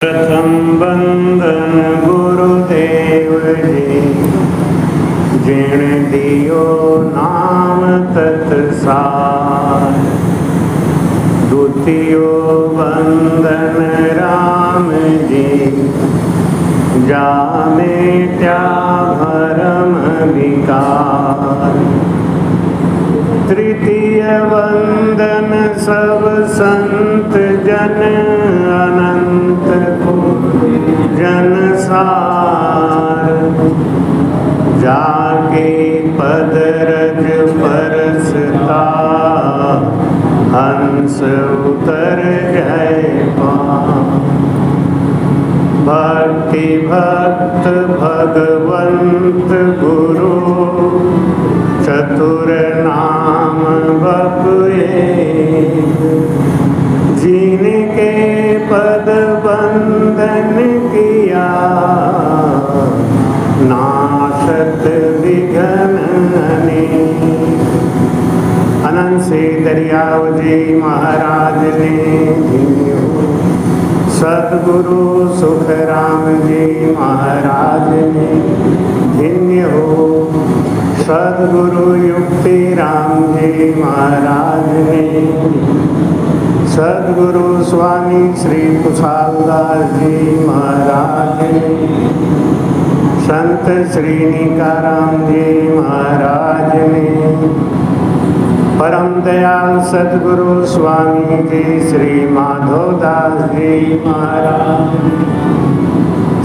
प्रथम बंदन गुरुदेव जी, जिण दियो नाम तत्सार। द्वितीयो बंदन राम जी, जामे त्या भरम विकार। तृतीय वंदन सब संत जन, अनंत को जनसार। जाके पदरज परसता, हंस उतर जय पार। भक्ति भक्त भगवंत गुरु, चतुर नाम बपुए। जिनके पद बंदन किया, नाशत विघ्न अनेक। अनंत से दरियाव जी महाराज ने धन्य हो। सद्गुरु सुखराम जी महाराज ने धन्य हो। सद्गुरु युक्ति राम जी महाराज ने, सद्गुरु स्वामी श्री कुशालदास जी महाराज ने, संत श्री निकाराम जी महाराज ने, परम दयाल सद्गुरु स्वामी जी श्री माधवदास जी महाराज,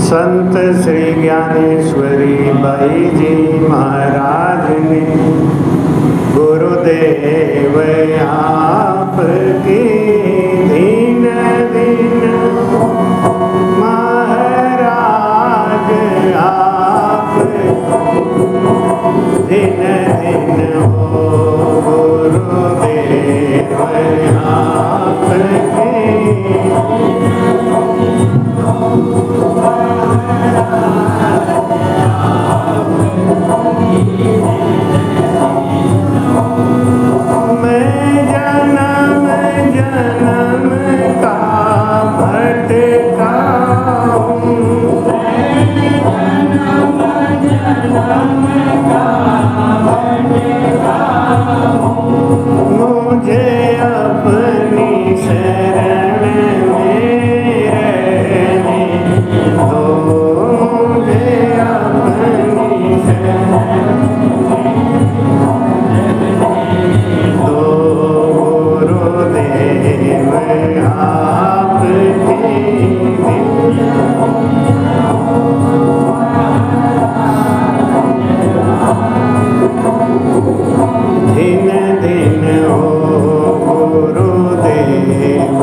संत श्री ज्ञानेश्वरी बाई जी महाराज ने। गुरुदेव आपकी दीन दीन, महाराज आप दिन दिन हो। गुरुदेव आपकी मैं जन्म जन्म का भटका हूँ। मुझे अपनी शरण में रहने दो। मुझे अपनी शरण दो। गुरुदेव आपकी दिन दिन हो। गुरुदेव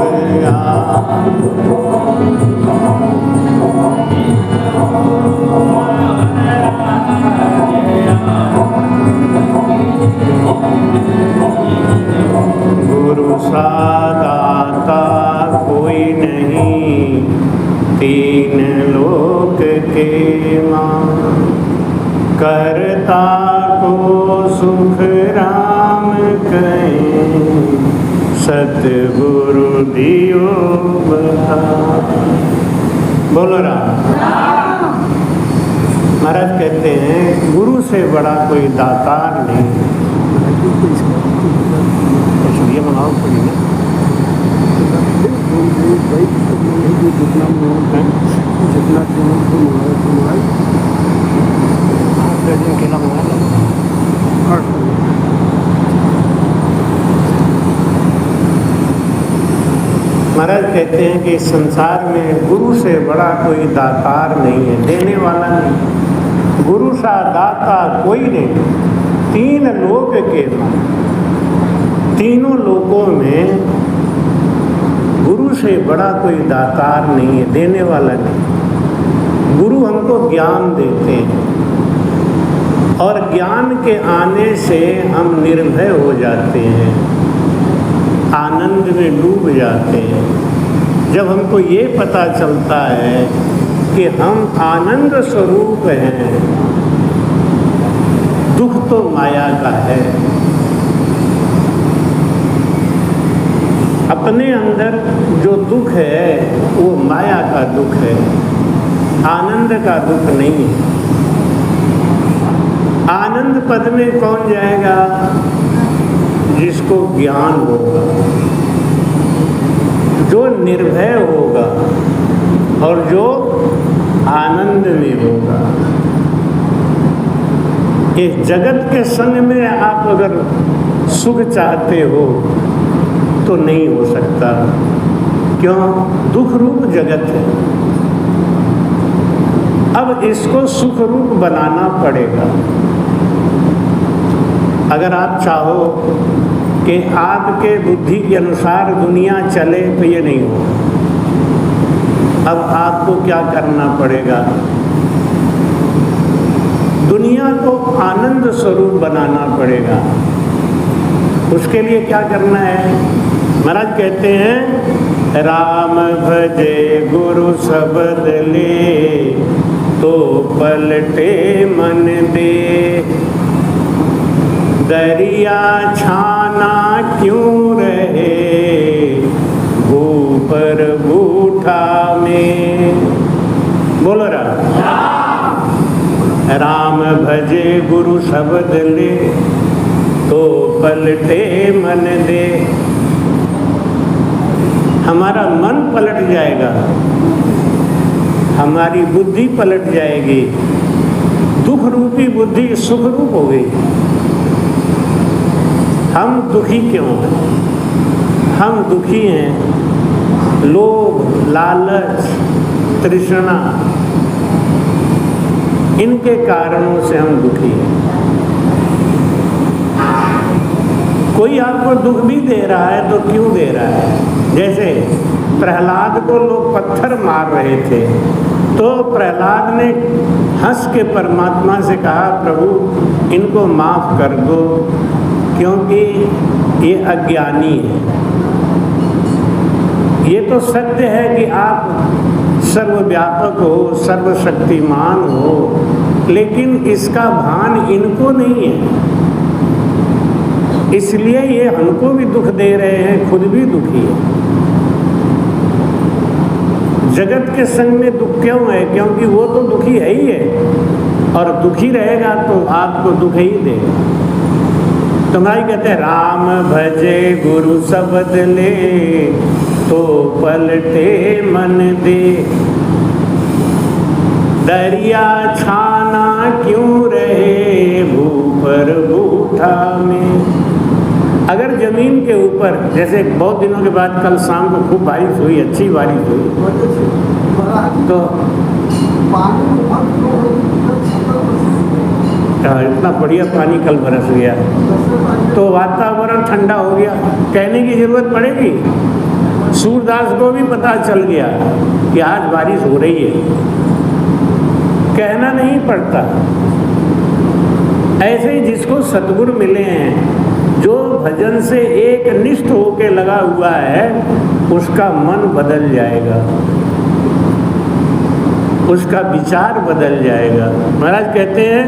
गुरु सा दाता कोई नहीं, तीन लोक के मान। करता को सुख राम कहें, सतगुरु दियो बता। बोलो राम। महाराज कहते हैं गुरु से बड़ा कोई दातार नहीं। ये मनाओ पड़ी ना, जितना महाराज कहते हैं कि इस संसार में गुरु से बड़ा कोई दातार नहीं है, देने वाला नहीं। गुरु सा दाता कोई नहीं। तीन लोक के, तीनों लोकों में गुरु से बड़ा कोई दातार नहीं है, देने वाला नहीं। गुरु हमको ज्ञान देते हैं और ज्ञान के आने से हम निर्भय हो जाते हैं, आनंद में डूब जाते हैं। जब हमको ये पता चलता है कि हम आनंद स्वरूप हैं, दुख तो माया का है। अब अपने अंदर जो दुख है वो माया का दुख है, आनंद का दुख नहीं है। आनंद पद में कौन जाएगा? जिसको ज्ञान होगा, जो निर्भय होगा और जो आनंद में होगा। इस जगत के संग में आप अगर सुख चाहते हो तो नहीं हो सकता। क्यों? दुख रूप जगत है। अब इसको सुख रूप बनाना पड़ेगा। अगर आप चाहो कि आपके बुद्धि के अनुसार दुनिया चले तो ये नहीं हो। अब आपको क्या करना पड़ेगा? दुनिया को आनंद स्वरूप बनाना पड़ेगा। उसके लिए क्या करना है? महाराज कहते हैं, राम भजे गुरु शब्द ले, तो पलटे मन दे। दरिया छाना क्यों रहे, ऊपर बूठा में। बोलो राम भजे गुरु शब्द ले, तो पलटे मन दे। हमारा मन पलट जाएगा, हमारी बुद्धि पलट जाएगी। दुख रूपी बुद्धि सुख रूप हो गई। हम दुखी क्यों हैं? हम दुखी हैं लोभ, लालच, तृष्णा, इनके कारणों से हम दुखी हैं। कोई आपको दुख भी दे रहा है तो क्यों दे रहा है? जैसे प्रहलाद को लोग पत्थर मार रहे थे तो प्रहलाद ने हंस के परमात्मा से कहा, प्रभु इनको माफ कर दो क्योंकि ये अज्ञानी है। ये तो सत्य है कि आप सर्वव्यापक हो, सर्वशक्तिमान हो, लेकिन इसका भान इनको नहीं है। इसलिए ये हमको भी दुख दे रहे हैं, खुद भी दुखी है। जगत के संग में दुख क्यों है? क्योंकि वो तो दुखी है ही है, और दुखी रहेगा तो आपको दुख ही देगा। तुम्हारी कहते हैं, राम भजे गुरु शब्द ले, तो पलटे मन दे। दरिया छाना क्यों रहे, ऊपर बूठा में। अगर जमीन के ऊपर, जैसे बहुत दिनों के बाद कल शाम को खूब बारिश हुई, अच्छी बारिश हुई, तो इतना बढ़िया पानी कल बरस गया तो वातावरण ठंडा हो गया। कहने की जरूरत पड़ेगी? सूरदास को भी पता चल गया कि आज बारिश हो रही है, कहना नहीं पड़ता। ऐसे ही जिसको सद्गुरु मिले हैं, जो भजन से एक निष्ठ होके लगा हुआ है, उसका मन बदल जाएगा, उसका विचार बदल जाएगा। महाराज कहते हैं,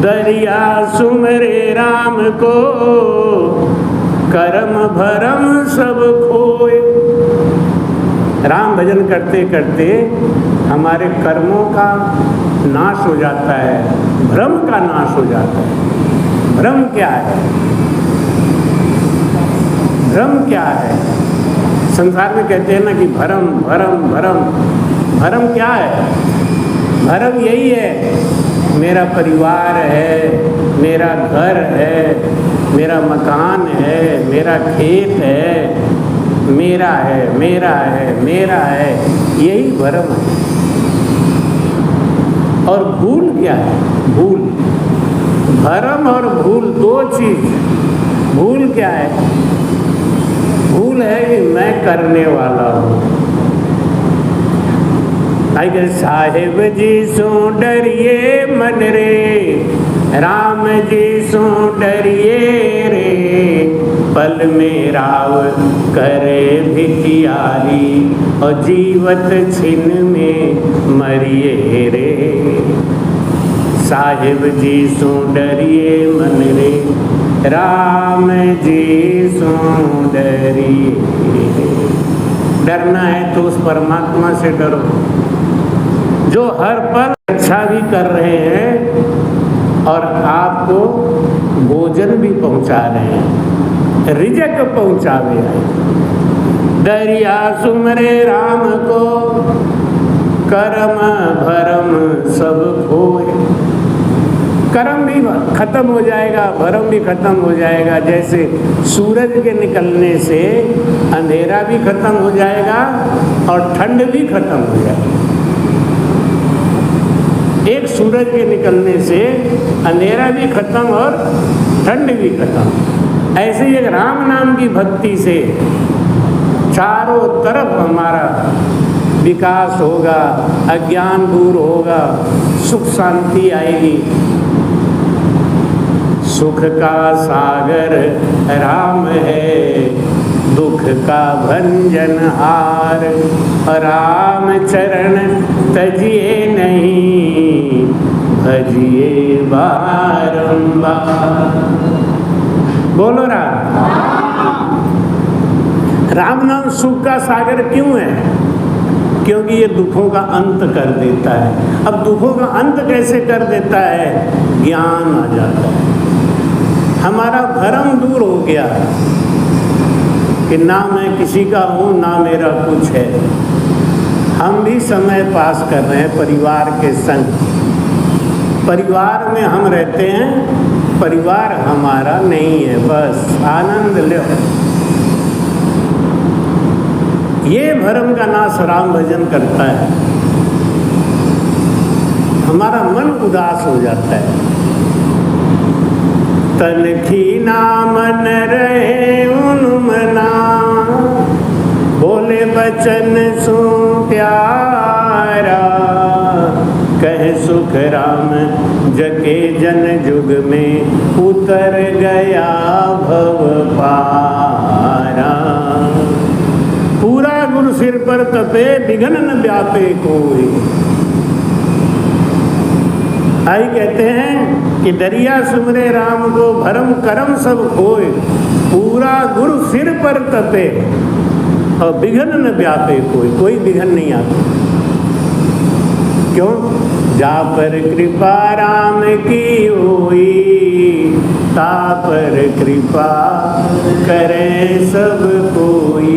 दरिया सुमरे राम को, कर्म भरम सब खोए। राम भजन करते करते हमारे कर्मों का नाश हो जाता है, भ्रम का नाश हो जाता है। भ्रम क्या है? भ्रम क्या है? संसार में कहते हैं ना कि भरम भरम भरम। भरम क्या है? भरम यही है, मेरा परिवार है, मेरा घर है, मेरा मकान है, मेरा खेत है, मेरा है, मेरा है, मेरा है, यही भरम है। और भूल क्या है? भूल, भरम और भूल दो चीज। भूल क्या है? भूल है कि मैं करने वाला हूँ। अगर साहेब जी सो डरिए मन रे, राम जी सो डरिए रे, पल में राव करे भिखियारी, और जीवत छिन में मरिए रे। साहेब जी सो डरिए मन रे, राम जी सो डरिए। डरना है तो उस परमात्मा से डरो जो हर पल अच्छा भी कर रहे हैं और आपको भोजन भी पहुंचा रहे हैं, रिजक पहुंचावे आए। दरिया सुमरे राम को करम भरम सब खोए। कर्म भी खत्म हो जाएगा, भरम भी खत्म हो जाएगा। जैसे सूरज के निकलने से अंधेरा भी खत्म हो जाएगा और ठंड भी खत्म हो जाएगी। एक सूरज के निकलने से अंधेरा भी खत्म और ठंड भी खत्म। ऐसे ही राम नाम की भक्ति से चारों तरफ हमारा विकास होगा, अज्ञान दूर होगा, सुख शांति आएगी। सुख का सागर राम है, दुख का भंजनहार। राम चरण तजिए नहीं, भजिए बारंबार। बोलो राम नाम सुख का सागर क्यों है? क्योंकि ये दुखों का अंत कर देता है। अब दुखों का अंत कैसे कर देता है? ज्ञान आ जाता है, हमारा भरम दूर हो गया कि ना मैं किसी का हूँ ना मेरा कुछ है। हम भी समय पास कर रहे हैं परिवार के संग। परिवार में हम रहते हैं, परिवार हमारा नहीं है, बस आनंद लो। ये भरम का नाश राम भजन करता है, हमारा मन उदास हो जाता है। तन खीना मन रहे उन्मना, बोले बचन सो प्यारा। कह सुख राम जके जन जुग में, उतर गया भव पारा। पूरा गुरु सिर पर तपे, बिघन न व्यापे कोई। आई कहते हैं कि दरिया सुमरे राम को, भरम करम सब खोए। पूरा गुरु सिर पर तपे और बिघन न व्यापे कोई, कोई बिघन नहीं आता। क्यों? जा पर कृपा राम की होई, ता पर कृपा करे सब कोई।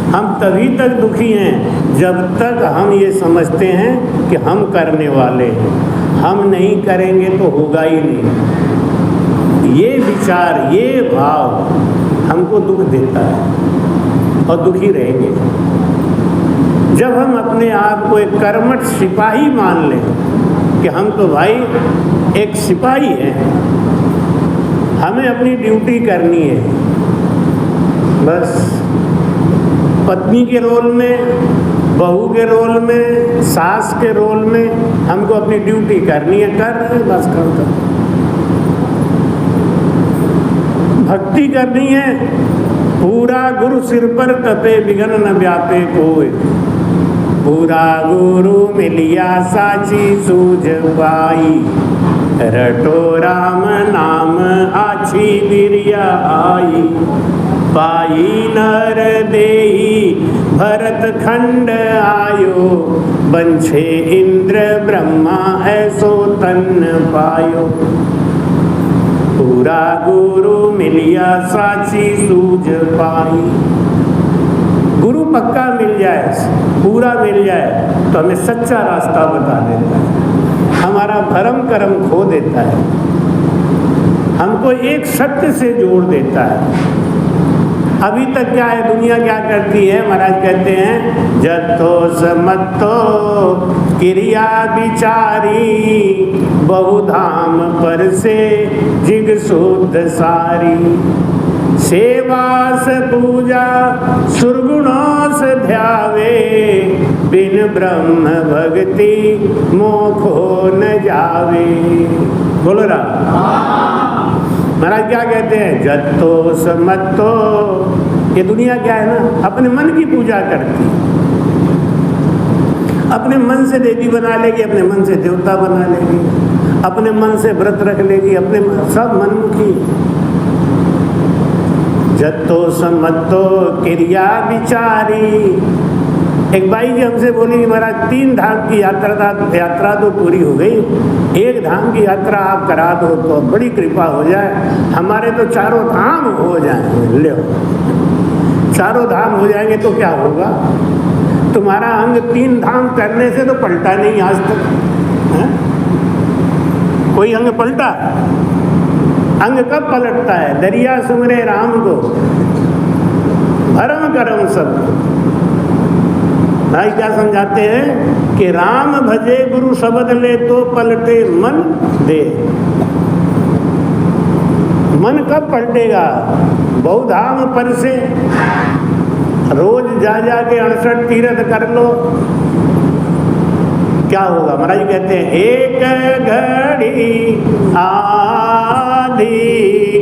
हम तभी तक दुखी हैं जब तक हम ये समझते हैं कि हम करने वाले हैं, हम नहीं करेंगे तो होगा ही नहीं। ये विचार, ये भाव हमको दुख देता है और दुखी रहेंगे। जब हम अपने आप को एक कर्मठ सिपाही मान लें कि हम तो भाई एक सिपाही हैं, हमें अपनी ड्यूटी करनी है, बस पत्नी के रोल में, बहू के रोल में, सास के रोल में हमको अपनी ड्यूटी करनी है, कर रहे हैं, बस कर। भक्ति करनी है, पूरा गुरु सिर पर तपे, बिघन न व्यापे कोई। पूरा गुरु मिलिया साची सूझ पाई, रटो राम नाम आछी बिरिया आई। पाई नर देही भरत खंड आयो, बंछे इंद्र ब्रह्मा ऐसो तन पायो। पूरा गुरु मिलिया साची सूझ पाई। गुरु पक्का मिल जाए, पूरा मिल जाए तो हमें सच्चा रास्ता बता देता है, हमारा भरम कर्म खो देता है, हमको एक सत्य से जोड़ देता है। अभी तक क्या है, दुनिया क्या करती है? महाराज कहते हैं जतो समतो क्रिया विचारी, बहुधाम पर से जिग शुद्ध सारी। सेवा से पूजा सुरगुणों से ध्यावे, बिन ब्रह्म भक्ति मोखो न जावे। बोलो राम। महाराज क्या कहते हैं? जत्तो समत्तो। ये दुनिया क्या है ना, अपने मन की पूजा करती, अपने मन से देवी बना लेगी, अपने मन से देवता बना लेगी, अपने मन से व्रत रख लेगी, अपने सब मनमुखी। जत्तो समत्तो क्रिया विचारी। एक बाई जी हमसे बोली कि महाराज 3 धाम की यात्रा तो पूरी हो गई, 1 धाम की यात्रा आप करा दो तो बड़ी कृपा हो जाए, हमारे तो 4 धाम हो जाएंगे। ले 4 धाम हो जाएंगे तो क्या होगा, तुम्हारा अंग 3 धाम करने से तो पलटा नहीं आज तक है? कोई अंग पलटा? अंग कब पलटता है? दरिया सुमरे राम को, भरम करम सब। भाई क्या समझाते हैं कि राम भजे गुरु शब्द ले तो पलटे मन दे। मन कब पलटेगा? बहुधाम पर से रोज जा के 68 तीर्थ कर लो, क्या होगा? महाराज कहते हैं एक घड़ी आधी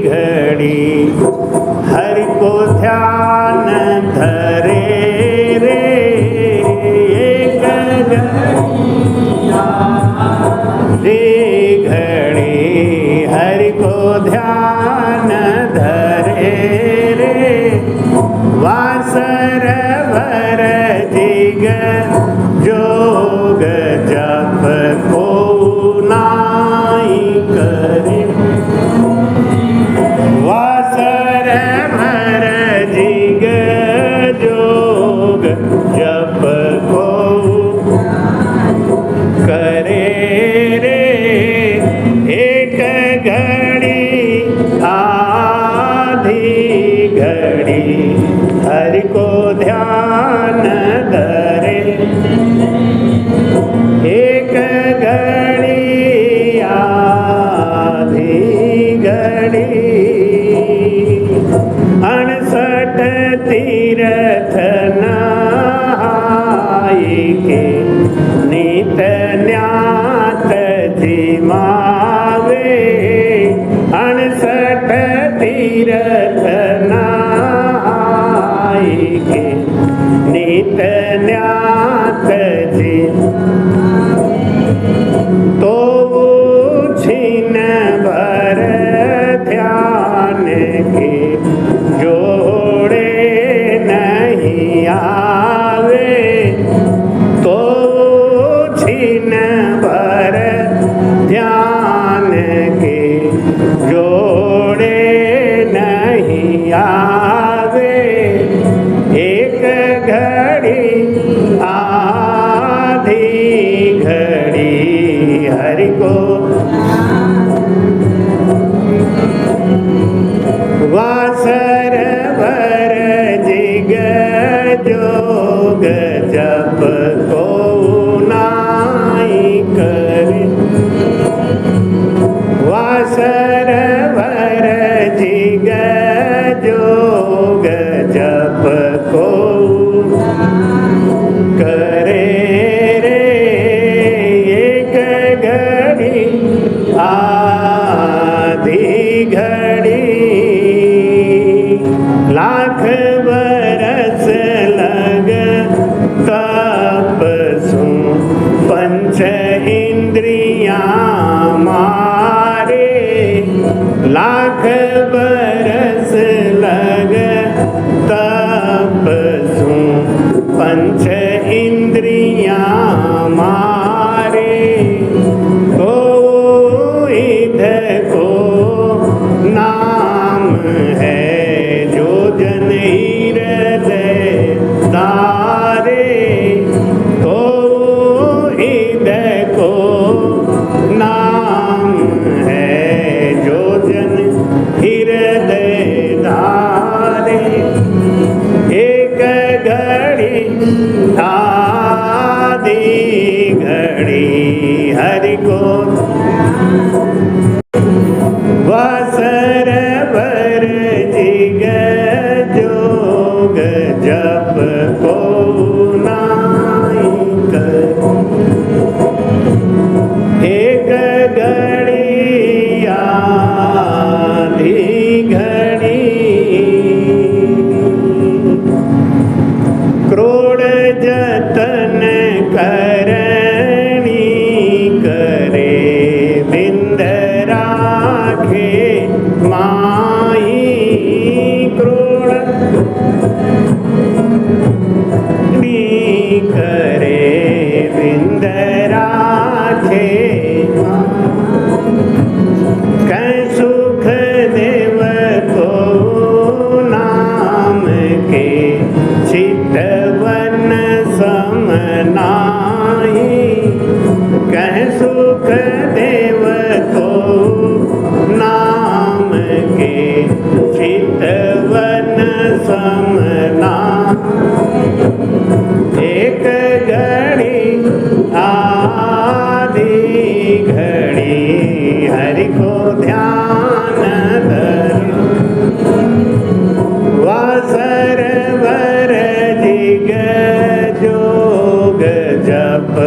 घड़ी हरि को ध्यान धरे रे, एक घड़ी हरि को ध्यान धरे रे, वासर भर जिग जोग जप को नाई करे, वासर भर जिग जोग जप को करे रे, एक घड़ी आधी घड़ी हरि को ध्यान धरे, एक घड़ी आधी घड़ी 68 तीर्थ नहाई के नित न्यात जिमावे, 68 तीर्थ नहाई के नित न्यात जी, तो छीन भर ध्यान के जोड़े नहीं आवे, तो छीन भर ध्यान के जोड़े नहीं आवे, एक घड़ी आधी घड़ी हरि को, वासर भर जिग जोग जप को नाई करे, वासर भर जिग जोग जप को करे रे, एक घड़ी आधी घड़ी लाख बरस लग तप सु पंच इंद्रियां मारे, लाख बरस लग तप सु पंच इंद्रियां मारे, तो इधर को नाम है जो जन हृदय तारे, तो इधर को नाम है जो जन हृदय धारे, एक घड़ी आधी घड़ी हरि को, वासर भर जिग जोग जप को नाई करे, एक घड़ी आधी घड़ी क्रोड़ जतन करनी करे बिंद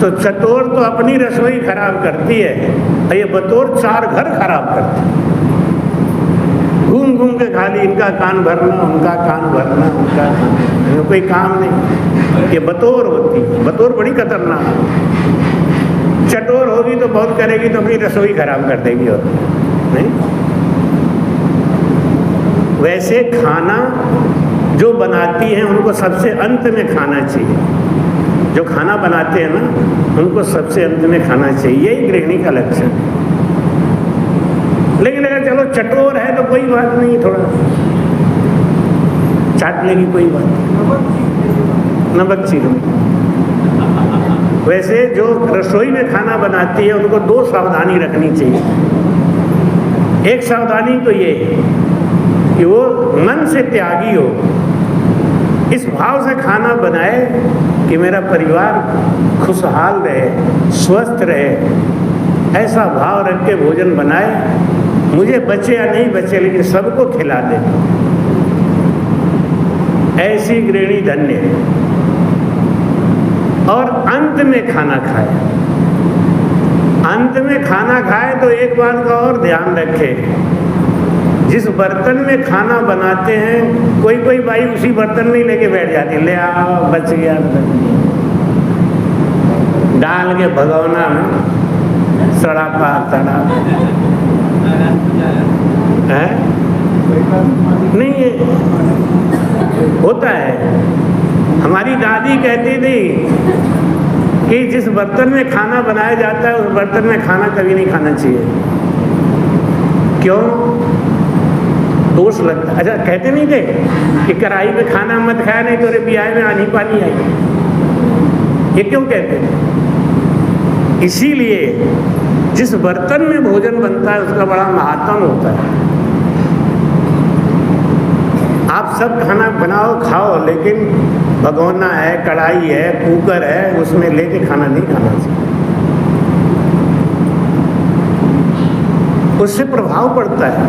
तो चटोर तो अपनी रसोई खराब करती है, ये बतौर 4 घर खराब करती है। घूम घूम के खाली इनका कान भरना, उनका कान भरना, उनका कोई काम नहीं। ये बतौर होती, बतौर बड़ी खतरनाक है। चटोर होगी तो बहुत करेगी तो अपनी रसोई खराब कर देगी, और नहीं। वैसे खाना जो बनाती हैं उनको सबसे अंत में खाना चाहिए। जो खाना बनाते हैं ना, उनको सबसे अंत में खाना चाहिए। यही गृहिणी का लक्षण है। लेकिन अगर चलो चटोर है तो कोई बात नहीं, थोड़ा चाटने की कोई बात नहीं, नमक चीरो। वैसे जो रसोई में खाना बनाती है उनको 2 सावधानी रखनी चाहिए। एक सावधानी तो ये है कि वो मन से त्यागी हो, इस भाव से खाना बनाए कि मेरा परिवार खुशहाल रहे, स्वस्थ रहे। ऐसा भाव रख के भोजन बनाए, मुझे बचे या नहीं बचे लेकिन सबको खिला दे। ऐसी गृहिणी धन्य है। और अंत में खाना खाए। अंत में खाना खाए तो एक बात का और ध्यान रखे, जिस बर्तन में खाना बनाते हैं कोई कोई बाई उसी बर्तन में ही लेके बैठ जाती, ले आओ बच गया, डाल के भगोना में सड़ा तड़ा है नहीं। ये होता है। हमारी दादी कहती थी कि जिस बर्तन में खाना बनाया जाता है उस बर्तन में खाना कभी नहीं खाना चाहिए। क्यों? दोष लगता। अच्छा, कहते नहीं थे कि कढ़ाई में खाना मत खाया नहीं तो ब्याह में आनी पानी आई। ये क्यों कहते हैं? इसीलिए जिस बर्तन में भोजन बनता है उसका बड़ा महात्म होता है। आप सब खाना बनाओ खाओ, लेकिन भगोना है, कढ़ाई है, कुकर है, उसमें लेके खाना नहीं खाना चाहिए। उससे प्रभाव पड़ता है।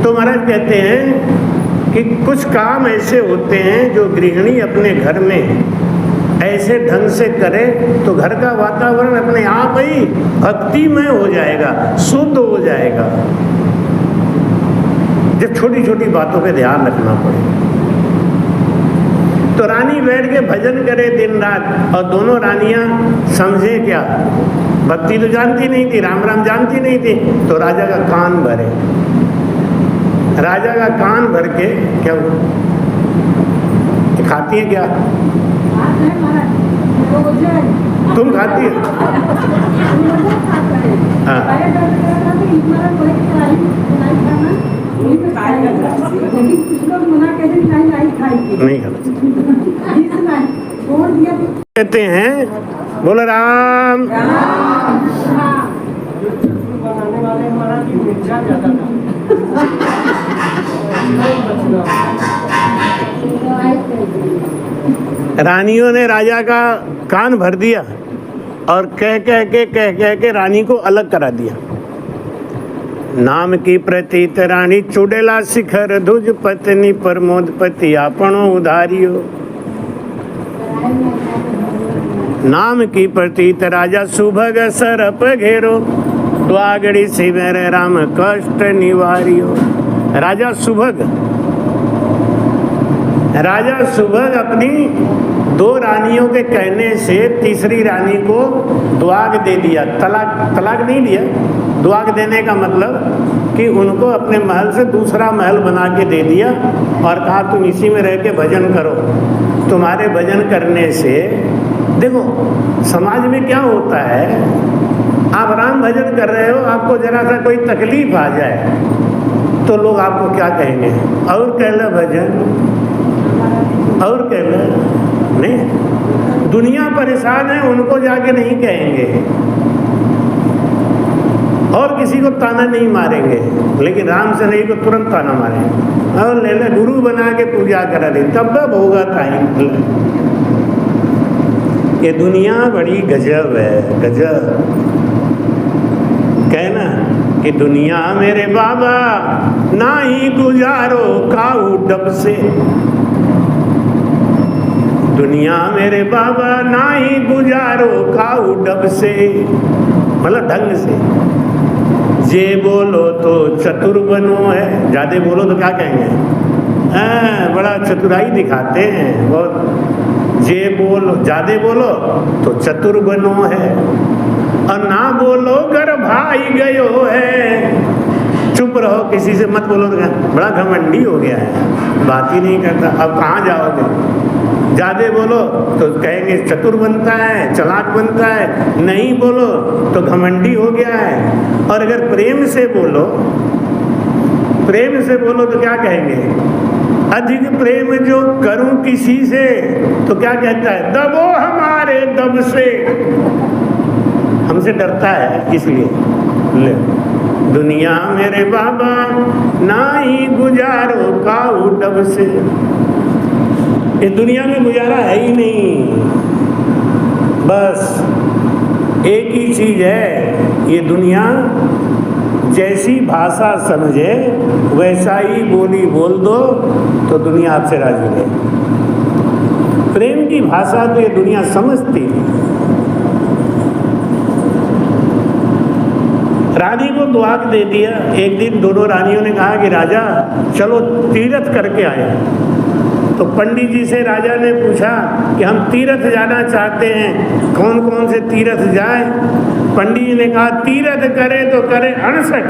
तो महाराज कहते हैं कि कुछ काम ऐसे होते हैं जो गृहिणी अपने घर में ऐसे ढंग से करे तो घर का वातावरण अपने आप ही भक्तिमय हो जाएगा, शुद्ध हो जाएगा। जब छोटी छोटी बातों पे ध्यान रखना पड़ेगा। तो रानी बैठ के भजन करे दिन रात, और दोनों रानियां समझे क्या, भक्ति तो जानती नहीं थी, राम राम जानती नहीं थी। तो राजा का कान भरे, राजा का कान भर के क्या खाती है क्या? तुम खाती है? हाँ। नहीं खाना। कहते हैं बोलो राम। रानियों ने राजा का कान भर दिया और कह कह के रानी को अलग करा दिया। नाम की प्रतीत रानी चुड़ेला शिखर ध्वज पत्नी प्रमोद पति आपणो उधारियो। नाम की प्रतीत राजा सुभग सरप घेरो द्वागड़ी शिविर राम कष्ट निवारियो। राजा सुभग अपनी 2 रानियों के कहने से तीसरी रानी को द्वाग दे दिया। तलाक नहीं दिया। द्वाग देने का मतलब कि उनको अपने महल से दूसरा महल बना के दे दिया और कहा तुम इसी में रह के भजन करो। तुम्हारे भजन करने से देखो समाज में क्या होता है, आप राम भजन कर रहे हो, आपको जरा सा कोई तकलीफ आ जाए तो लोग आपको क्या कहेंगे, और कह लो भजन, और कह लो। नहीं, दुनिया परेशान है उनको जाके नहीं कहेंगे और किसी को ताना नहीं मारेंगे, लेकिन राम से नहीं को तुरंत ताना मारेंगे और ले गुरु बना के पूजा करा दे, तब होगा टाइम। ये दुनिया बड़ी गजब है, गजब। कहना कि दुनिया मेरे बाबा ना ही गुजारो काऊ डब से। दुनिया मेरे बाबा ना ही गुजारो खाऊ डब से, मतलब ढंग से। जे बोलो तो चतुर बनो है, ज्यादा बोलो तो क्या कहेंगे, बड़ा चतुराई दिखाते हैं बहुत। जे बोलो, ज्यादा बोलो तो चतुर बनो है, और ना बोलो घर भाई गयो है। चुप रहो, किसी से मत बोलो तो बड़ा घमंडी हो गया है, बात ही नहीं करता, अब कहाँ जाओगे। ज्यादा बोलो तो कहेंगे चतुर बनता है, चालाक बनता है, नहीं बोलो तो घमंडी हो गया है। और अगर प्रेम से बोलो, प्रेम से बोलो तो क्या कहेंगे, अधिक प्रेम जो करूं किसी से, तो क्या कहता है, दबो हमारे दब से, हमसे डरता है इसलिए। ले दुनिया मेरे बाबा ना ही गुजारो काऊ डब से, इस दुनिया में गुजारा है ही नहीं। बस एक ही चीज है, ये दुनिया जैसी भाषा समझे वैसा ही बोली बोल दो तो दुनिया आपसे राजी है। प्रेम की भाषा तो ये दुनिया समझती है। रानी को दुआक दे दिया। एक दिन दोनों रानियों ने कहा कि राजा चलो तीर्थ करके आए। तो पंडित जी से राजा ने पूछा कि हम तीर्थ जाना चाहते हैं, कौन कौन से तीर्थ जाए। पंडित जी ने कहा तीर्थ करे तो करे 68,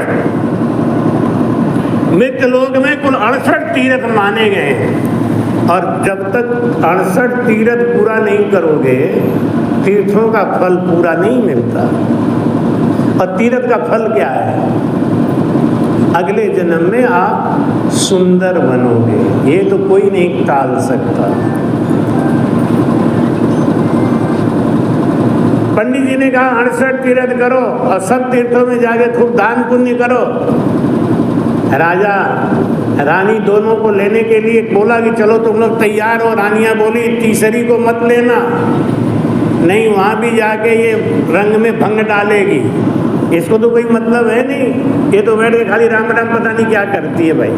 मृतलोक में कुल 68 तीर्थ माने गए हैं। और जब तक 68 तीर्थ पूरा नहीं करोगे तीर्थों का फल पूरा नहीं मिलता। और तीर्थ का फल क्या है, अगले जन्म में आप सुंदर बनोगे, ये तो कोई नहीं टाल सकता। पंडित जी ने कहा 68 तीर्थ करो और सब तीर्थों में जाके खूब दान पुण्य करो। राजा रानी दोनों को लेने के लिए बोला कि चलो तुम लोग तैयार हो। रानियां बोली तीसरी को मत लेना, नहीं वहां भी जाके ये रंग में भंग डालेगी, इसको तो कोई मतलब है नहीं, ये तो बैठ के खाली राम राम पता नहीं क्या करती है भाई,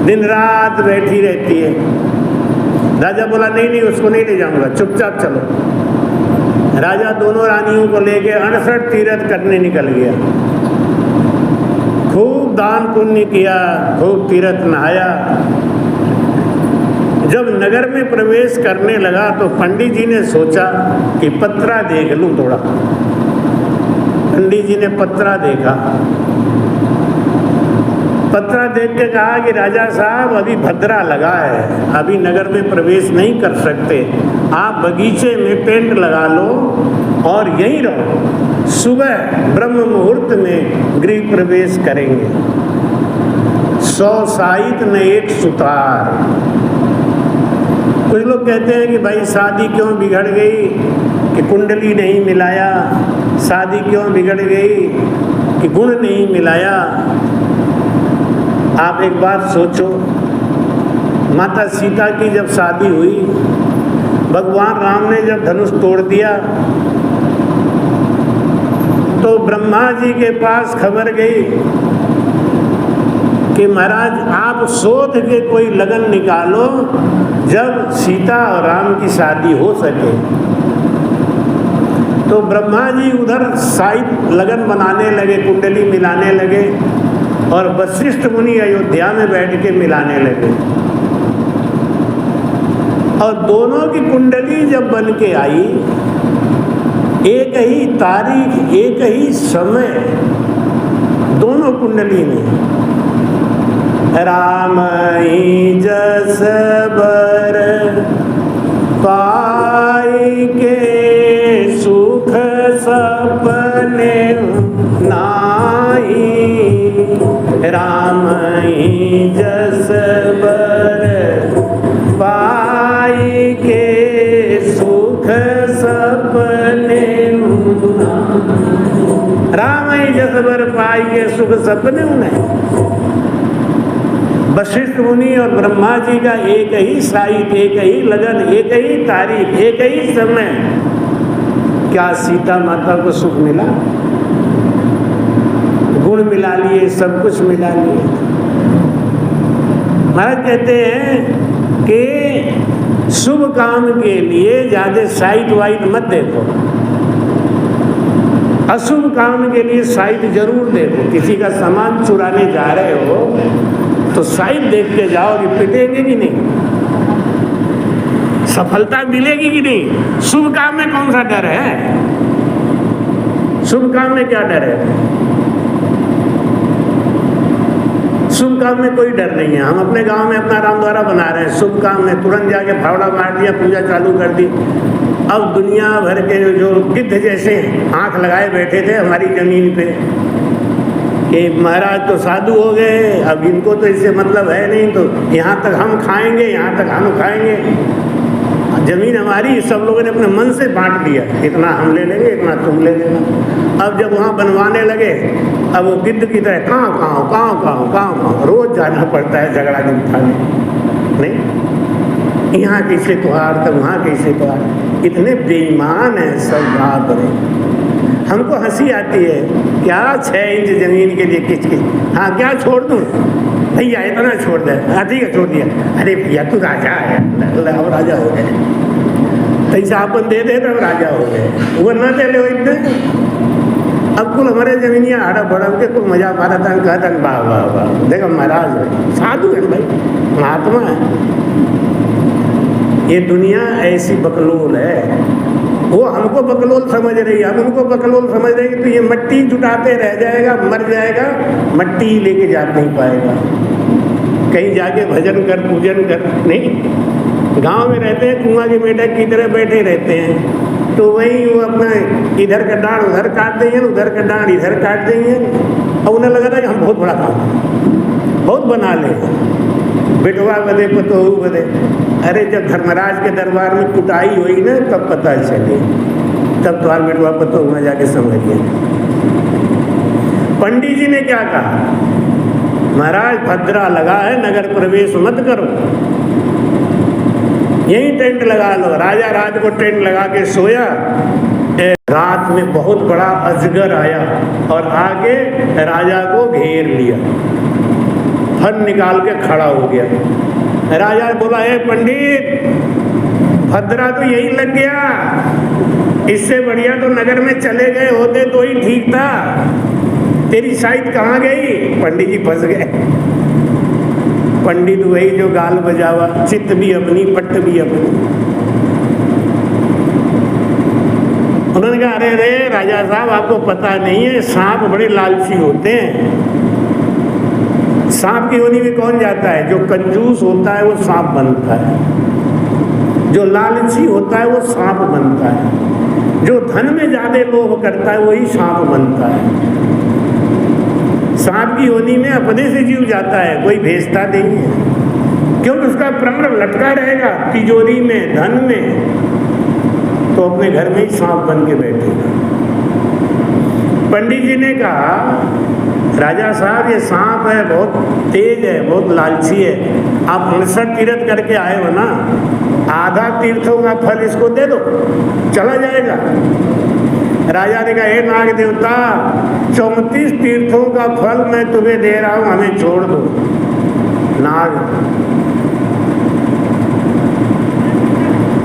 दिन रात बैठी रहती है। राजा बोला नहीं नहीं उसको नहीं ले जाऊंगा, चुपचाप चलो। राजा दोनों रानियों को लेके 68 तीर्थ करने निकल गया। खूब दान पुण्य किया, खूब तीर्थ नहाया। जब नगर में प्रवेश करने लगा तो पंडित जी ने सोचा कि पत्रा देख लूं थोड़ा। पंडित जी ने पत्रा देखा, पत्रा देख के कहा कि राजा साहब अभी भद्रा लगा है, अभी नगर में प्रवेश नहीं कर सकते, आप बगीचे में टेंट लगा लो और यहीं रहो, सुबह ब्रह्म मुहूर्त में गृह प्रवेश करेंगे। 100 साहित न एक सुतार। कुछ लोग कहते हैं कि भाई शादी क्यों बिगड़ गई कि कुंडली नहीं मिलाया, शादी क्यों बिगड़ गई कि गुण नहीं मिलाया। आप एक बात सोचो, माता सीता की जब शादी हुई, भगवान राम ने जब धनुष तोड़ दिया तो ब्रह्मा जी के पास खबर गई कि महाराज आप शोध के कोई लगन निकालो जब सीता और राम की शादी हो सके। तो ब्रह्मा जी उधर साइड लगन बनाने लगे, कुंडली मिलाने लगे, और वशिष्ठ मुनि अयोध्या में बैठ के मिलाने लगे। और दोनों की कुंडली जब बन के आई, एक ही तारीख एक ही समय दोनों कुंडली में, राम ही जस बर पाई के सुख सपने नाई, राम ही जस बर पाई के सुख सपने, राम ही जस बर पाई के सुख सपने उन्हें। वशिष्ठ मुनि और ब्रह्मा जी का एक ही साइट, एक ही लगन, एक ही तारीख, एक ही समय। क्या सीता माता को सुख मिला? गुण मिला लिए, सब कुछ मिला लिए। महाराज कहते हैं कि शुभ काम के लिए ज्यादा साइट वाइट मत देखो, अशुभ काम के लिए साइट जरूर देखो। किसी का सामान चुराने जा रहे हो तो साइट देख के जाओ कि पिटेंगे कि नहीं, सफलता मिलेगी कि नहीं। शुभ काम में कौन सा डर है? शुभ काम में क्या डर है? शुभ काम में कोई डर नहीं है। हम अपने गांव में अपना रामद्वारा बना रहे हैं, शुभ काम में तुरंत जाके फावड़ा मार दिया, पूजा चालू कर दी। अब दुनिया भर के जो गिद्ध जैसे आंख लगाए बैठे थे हमारी जमीन पे कि महाराज तो साधु हो गए, अब इनको तो इससे मतलब है नहीं, तो यहाँ तक हम खाएंगे, यहाँ तक हम खाएंगे। जमीन हमारी, सब लोगों ने अपने मन से बांट दिया, इतना हम ले लेंगे, इतना तुम ले लेना। अब जब वहाँ बनवाने लगे, अब वो गिद्ध की तरह कहाँ रोज जाना पड़ता है झगड़ा निपटाने। नहीं, यहाँ कैसे त्योहार तो वहाँ कैसे त्योहार, इतने बेईमान हैं सब। बाप रे, हमको हंसी आती है, क्या 6 इंच जमीन के लिए किच। हाँ, क्या छोड़ दूँ भैया, इतना छोड़ दे। ठीक है, छोड़ दिया। अरे भैया तू राजा है, अब राजा हो गए, पैसा अपन दे दे तब राजा हो गए, वो न दे ले इतने। अब कुल हमारे जमीनिया हड़प भड़प के कुल मजा मारा था, कहता वाह वाह वाह, देखो महाराज साधु है भाई, महात्मा है। ये दुनिया ऐसी बकलोल है, वो हमको बकलोल समझ रही है, हम उनको बकलोल समझ रहे हैं। तो ये मट्टी जुटाते रह जाएगा, मर जाएगा, मट्टी लेके जा नहीं पाएगा। कहीं जाके भजन कर, पूजन कर, नहीं। गांव में रहते हैं, कुआं के मेढक की तरह बैठे रहते हैं, तो वही वो अपना इधर का डांड उधर काट देंगे, उधर का डांड इधर काट देंगे। और उन्हें लगा था कि हम बहुत बड़ा काम बहुत बना ले, बेटवा बदे पतोहू बदे। अरे जब धर्मराज के दरबार में कुटाई हुई ना, तब पता चले, तब तुम्हारा बेटवा पतोहू में जाके समझिए। पंडित जी ने क्या कहा, महाराज भद्रा लगा है, नगर प्रवेश मत करो, यही टेंट लगा लो। राजा रात को टेंट लगा के सोया, रात में बहुत बड़ा अजगर आया और आके राजा को घेर लिया, फन निकाल के खड़ा हो गया। राजा बोला, हे पंडित, भद्रा तो यही लग गया, इससे बढ़िया तो नगर में चले गए होते तो ही ठीक था, तेरी साइट कहाँ गई? पंडित जी फंस गए। पंडित वही जो गाल बजावा, चित्त भी अपनी पट्ट भी अपनी। उन्होंने कहा, अरे रे राजा साहब, आपको पता नहीं है, सांप बड़े लालची होते हैं। सांप की योनि में कौन जाता है? जो कंजूस होता है वो सांप बनता है, जो लालची होता है वो सांप बनता है, जो धन में ज्यादा लोभ करता है वही सांप बनता है। सांप की योनि में अपने से जीव जाता है, कोई भेजता नहीं है, क्योंकि उसका प्राण लटका रहेगा तिजोरी में, धन में, तो अपने घर में ही सांप बन के बैठेगा। पंडित जी ने कहा, राजा साहब ये सांप है, बहुत तेज है, बहुत लालची है, आप 69 तीर्थ करके आए हो ना, आधा तीर्थों का फल इसको दे दो, चला जाएगा। राजा ने कहा, हे नाग देवता, 34 तीर्थों का फल मैं तुम्हें दे रहा हूं, हमें छोड़ दो। नाग,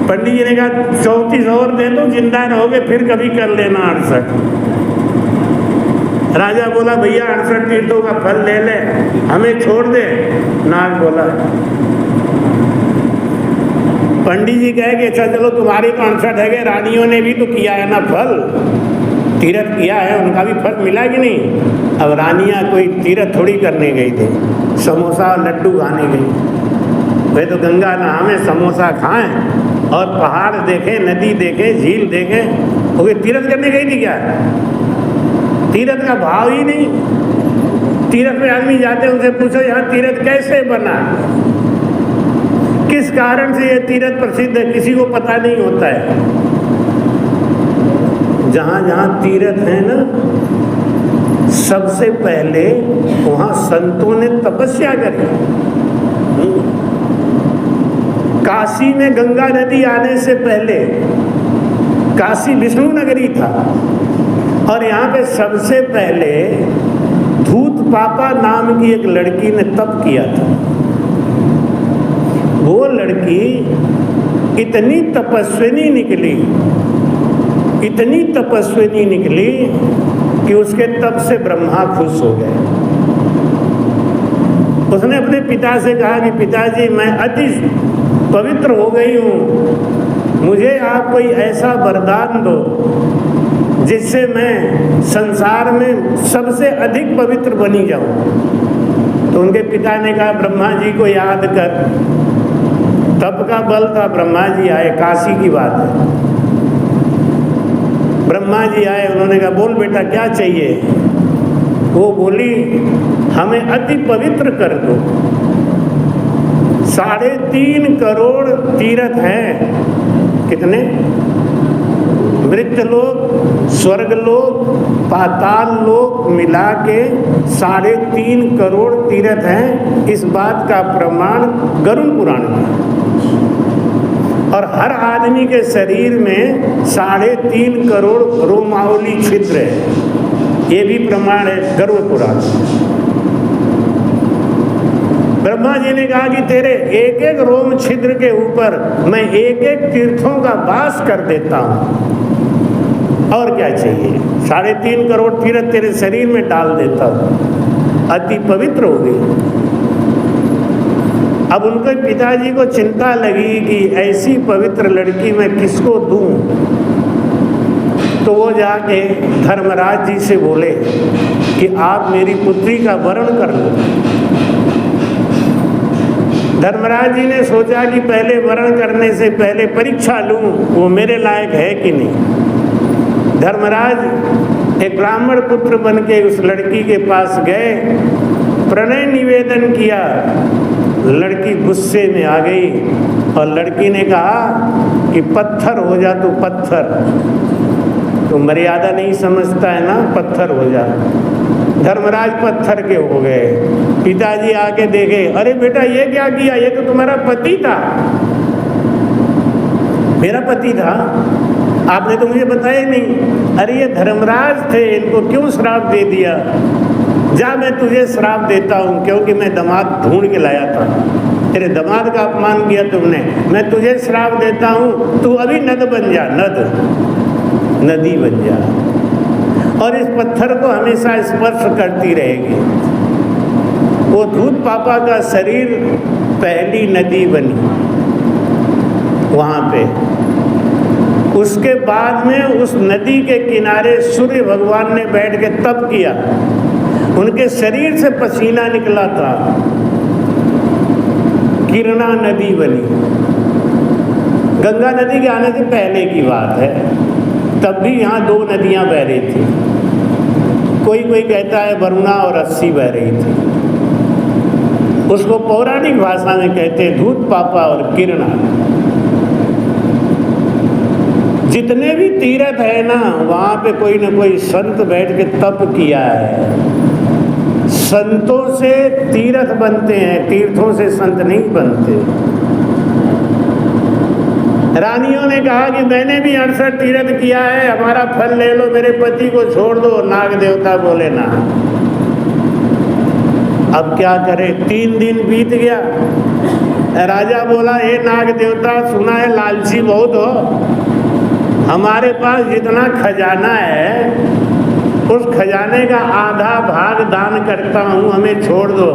पंडित जी ने कहा 34 और दे दो, जिंदा रहोगे फिर कभी कर लेना 68। राजा बोला, भैया 68 तीर्थों का फल ले ले, हमें छोड़ दे। नाग बोला, पंडित जी कहे कि अच्छा चलो, तुम्हारी तो 68 है, रानियों ने भी तो किया है ना फल, तीर्थ किया है, उनका भी फल मिला कि नहीं? अब रानियां कोई तीर्थ थोड़ी करने गई थी, समोसा लड्डू खाने गई। वे तो गंगा नहावे, समोसा खाएं और पहाड़ देखें, नदी देखें, झील देखें, वो तीर्थ करने गई थी क्या? तीर्थ का भाव ही नहीं। तीर्थ में आदमी जाते हैं, उनसे पूछो यहाँ तीर्थ कैसे बना, किस कारण से ये तीर्थ प्रसिद्ध है, किसी को पता नहीं होता है। जहाँ जहाँ तीर्थ है ना, सबसे पहले वहाँ संतों ने तपस्या करी। काशी में गंगा नदी आने से पहले काशी विष्णु नगरी था, और यहाँ पे सबसे पहले धूत पापा नाम की एक लड़की ने तप किया था। वो लड़की इतनी तपस्विनी निकली कि उसके तप से ब्रह्मा खुश हो गए। उसने अपने पिता से कहा कि पिताजी, मैं अति पवित्र हो गई हूँ, मुझे आप कोई ऐसा वरदान दो जिससे मैं संसार में सबसे अधिक पवित्र बनी जाऊँ। तो उनके पिता ने कहा, ब्रह्मा जी को याद कर। तप का बल था, ब्रह्मा जी आए, काशी की बात है। ब्रह्मा जी आए, उन्होंने कहा, बोल बेटा क्या चाहिए? वो बोली, हमें अति पवित्र कर दो। 3.5 करोड़ तीर्थ हैं। कितने? मृत्यलोक, स्वर्गलोक, पाताल लोक मिला के 3.5 करोड़ तीर्थ हैं। इस बात का प्रमाण गरुड़ पुराण में। और हर आदमी के शरीर में 3.5 करोड़ रोमावली छिद्र है, ये भी प्रमाण है गरुड़ पुराण। ब्रह्मा जी ने कहा कि तेरे एक एक रोम छिद्र के ऊपर मैं एक एक तीर्थों का वास कर देता हूँ, और क्या चाहिए? 3.5 करोड़ तीर्थ तेरे शरीर में डाल देता हूँ, अति पवित्र हो गई। अब उनके पिताजी को चिंता लगी कि ऐसी पवित्र लड़की मैं किसको दूं। तो वो जाके धर्मराज जी से बोले कि आप मेरी पुत्री का वरण कर लो। धर्मराज जी ने सोचा कि पहले वरण करने से पहले परीक्षा लूं वो मेरे लायक है कि नहीं। धर्मराज एक ब्राह्मण पुत्र बन के उस लड़की के पास गए, प्रणय निवेदन किया। लड़की गुस्से में आ गई और लड़की ने कहा कि पत्थर हो जा तू, पत्थर। तो मर्यादा नहीं समझता है ना, पत्थर हो जा। धर्मराज पत्थर के हो गए। पिताजी आके देखे, अरे बेटा ये क्या किया? ये तो तुम्हारा पति था। मेरा पति था? आपने तो मुझे बताया नहीं। अरे ये धर्मराज थे, इनको क्यों श्राप दे दिया? जा मैं तुझे श्राप देता हूँ, क्योंकि मैं दामाद ढूंढ के लाया था। तेरे दामाद का अपमान किया तुमने, मैं तुझे श्राप देता हूँ, तू अभी नद बन जा, नदी बन जा, और इस पत्थर को हमेशा स्पर्श करती रहेगी। वो धूत पापा का शरीर पहली नदी बनी वहाँ पे। उसके बाद में उस नदी के किनारे सूर्य भगवान ने बैठ के तप किया, उनके शरीर से पसीना निकला था, किरणा नदी बनी। गंगा नदी के आने से पहले की बात है, तब भी यहाँ 2 नदियाँ बह रही थी। कोई कहता है वरुणा और अस्सी बह रही थी। उसको पौराणिक भाषा में कहते हैं धूत पापा और किरणा। जितने भी तीर्थ है ना, वहाँ पे कोई न कोई संत बैठ के तप किया है। संतों से तीर्थ बनते हैं, तीर्थों से संत नहीं बनते। रानियों ने कहा कि मैंने भी 68 तीर्थ किया है, हमारा फल ले लो, मेरे पति को छोड़ दो। नाग देवता बोले ना। अब क्या करे? 3 दिन बीत गया। राजा बोला, हे नाग देवता, सुना है लालची बहुत हो, हमारे पास जितना खजाना है उस खजाने का आधा भाग दान करता हूँ, हमें छोड़ दो।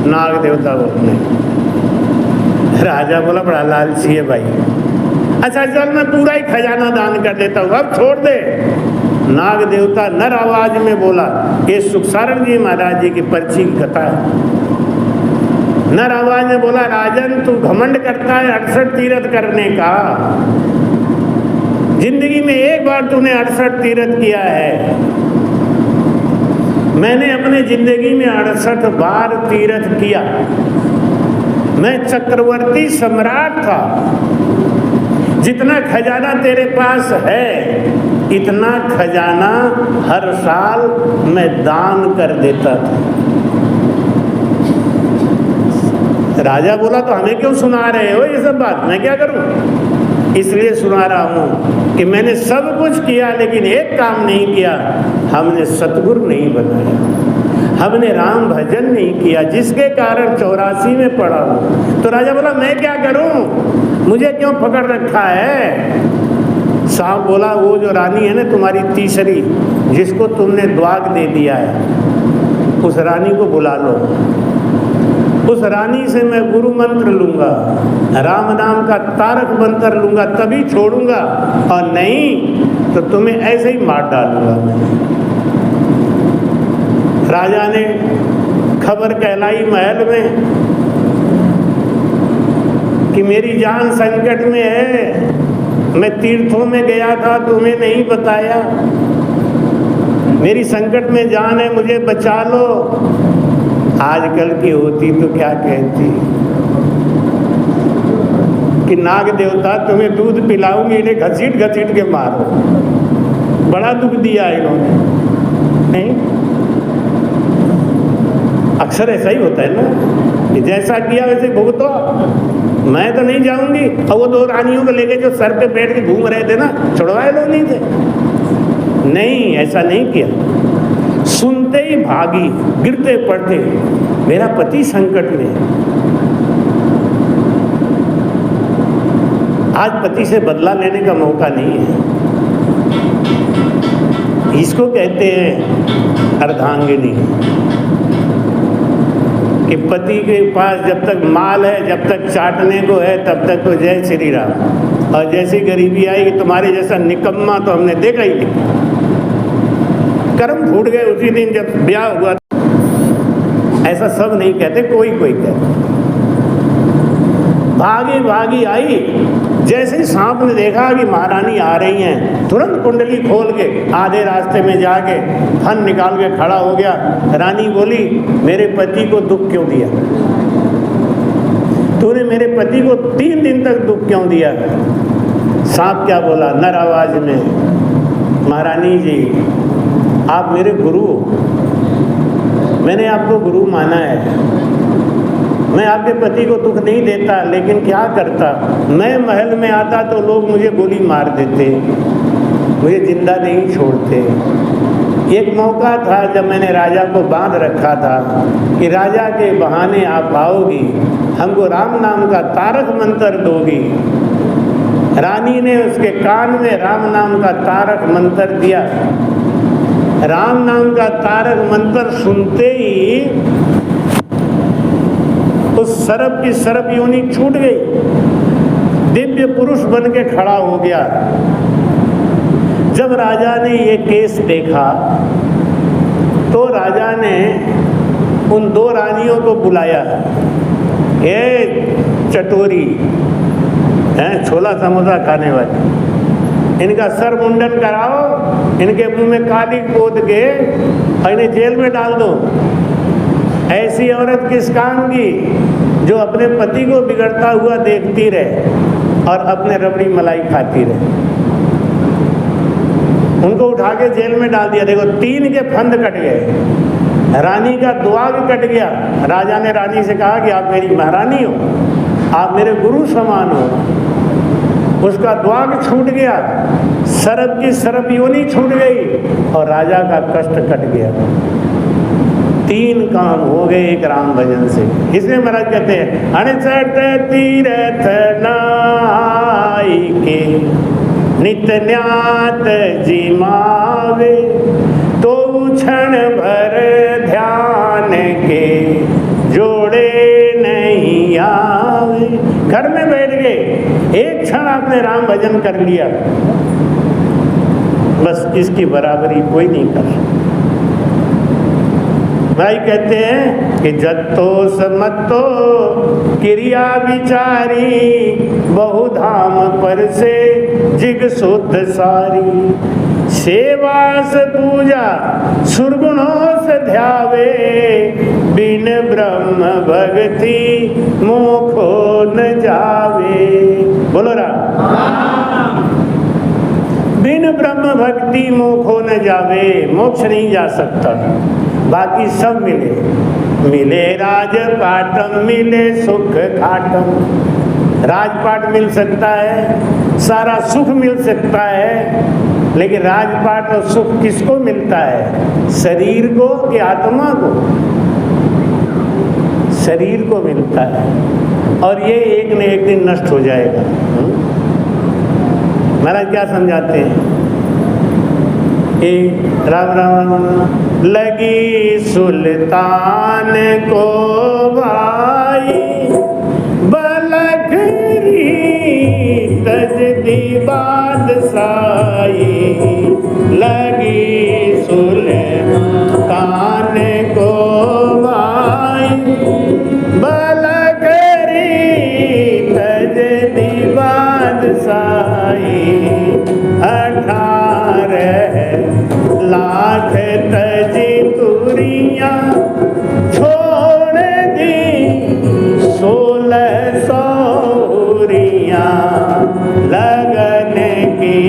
नाग देवता बोले। राजा बोला, बड़ा लालची है भाई। अच्छा चल, मैं पूरा ही खजाना दान कर देता हूँ, अब छोड़ दे। नाग देवता नर आवाज में बोला, ये सुखसारण जी महाराज जी की पर्ची की कथा है। नर आवाज में बोला, राजन तू घमंड करता है 68 तीर्थ करने का, जिंदगी में एक बार तूने 68 तीर्थ किया है। मैंने अपने जिंदगी में 68 बार तीर्थ किया। मैं चक्रवर्ती सम्राट था। जितना खजाना तेरे पास है, इतना खजाना हर साल मैं दान कर देता था। राजा बोला, तो हमें क्यों सुना रहे हो ये सब बात? मैं क्या करूं? इसलिए सुना रहा हूँ कि मैंने सब कुछ किया, लेकिन एक काम नहीं किया, हमने सतगुरु नहीं बनाया, हमने राम भजन नहीं किया, जिसके कारण 84 में पड़ा हूँ। तो राजा बोला, मैं क्या करूँ? मुझे क्यों पकड़ रखा है? सांप बोला, वो जो रानी है ना तुम्हारी तीसरी, जिसको तुमने द्वाग दे दिया है, उस रानी को बुला लो। उस रानी से मैं गुरु मंत्र लूंगा, राम नाम का तारक मंत्र लूंगा, तभी छोड़ूंगा, और नहीं तो तुम्हें ऐसे ही मार डालूंगा मैं। राजा ने खबर कहलाई महल में कि मेरी जान संकट में है, मैं तीर्थों में गया था, तुम्हें नहीं बताया, मेरी संकट में जान है, मुझे बचा लो। आजकल की होती तो क्या कहती कि नाग देवता तुम्हें दूध पिलाऊंगी, इन्हें घसीट घसीट के मारो। बड़ा दुख दिया इन्होंने, नहीं? अक्सर ऐसा ही होता है ना कि जैसा किया वैसे भुगतो। मैं तो नहीं जाऊंगी, और वो दो रानियों को लेके जो सर पे बैठ के घूम रहे थे ना, छुड़वाए लोग नहीं थे? नहीं, ऐसा नहीं किया। सुनते ही भागी, गिरते पड़ते, मेरा पति संकट में। आज पति से बदला लेने का मौका नहीं है। इसको कहते हैं अर्धांगिनी, कि पति के पास जब तक माल है, जब तक चाटने को है, तब तक तो जय श्री राम, और जैसी गरीबी आई कि तुम्हारे जैसा निकम्मा तो हमने देखा ही नहीं। कर्म फूट गए उसी दिन जब ब्याह हुआ। ऐसा सब नहीं कहते, कोई कोई कहते। भागी भागी आई, जैसे ही सांप ने देखा कि महारानी आ रही हैं, तुरंत कुंडली खोल के आधे रास्ते में जाके फन निकाल के खड़ा हो गया। रानी बोली, मेरे पति को दुख क्यों दिया? तूने मेरे पति को 3 दिन तक दुख क्यों दिया? सांप क्या बोला नर आवाज में, महारानी जी आप मेरे गुरु हो, मैंने आपको गुरु माना है, मैं आपके पति को दुख नहीं देता, लेकिन क्या करता, मैं महल में आता तो लोग मुझे गोली मार देते, मुझे जिंदा नहीं छोड़ते। एक मौका था जब मैंने राजा को बांध रखा था कि राजा के बहाने आप आओगी, हमको राम नाम का तारक मंत्र दोगी। रानी ने उसके कान में राम नाम का तारक मंत्र दिया। राम नाम का तारक मंत्र सुनते ही उस सर्प की सर्प योनि छूट गई, दिव्य पुरुष बन के खड़ा हो गया। जब राजा ने ये केस देखा तो राजा ने उन 2 रानियों को बुलाया, ये चटोरी हैं, छोला समोसा खाने वाली, इनका सर मुंडन कराओ, इनके मुंह में काली पोत के और इन्हें जेल में डाल दो। ऐसी औरत किस काम की जो अपने पति को बिगड़ता हुआ देखती रहे और अपने रबड़ी मलाई खाती रहे। उनको उठा के जेल में डाल दिया। देखो 3 के फंद कट गए, रानी का दुआग कट गया। राजा ने रानी से कहा कि आप मेरी महारानी हो, आप मेरे गुरु समान हो। उसका द्वाग छूट गया, सरप की सरप योनि छूट गई और राजा का कष्ट कट गया। 3 काम हो गए एक राम भजन से। इसलिए महाराज कहते हैं, 68 तीरथ नाई के नित न्यात जिमावे, तो क्षण भर ध्यान के जोड़े नहीं आवे। घर में बैठ गए, एक क्षण आपने राम भजन कर लिया, बस इसकी बराबरी कोई नहीं कर सकता। भाई कहते हैं कि जत्तो समत्तो क्रिया विचारी, बहुधाम पर से जिग शुद्ध सारी। सेवास पूजा सुरगुणों से ध्यावे, बिन ब्रह्म भक्ति मोखो न जावे। बोलो राम। बिन ब्रह्म भक्ति मोखो न जावे, मोक्ष नहीं जा सकता। बाकी सब मिले, मिले राजपाटम मिले सुख खाटम। राजपाट मिल सकता है, सारा सुख मिल सकता है, लेकिन राजपाट और सुख किसको मिलता है? शरीर को कि आत्मा को? शरीर को मिलता है और ये एक न एक दिन नष्ट हो जाएगा। महाराज क्या समझाते हैं? राम राम लगी सुल्तान को भाई बलखरी तजदी बादशाही, लगी सुल्तान को भाई बलखरी तजदी बादशाही, 18 लाख तजी तुरियां छोड़ दी 1600 हुरियां, लगन की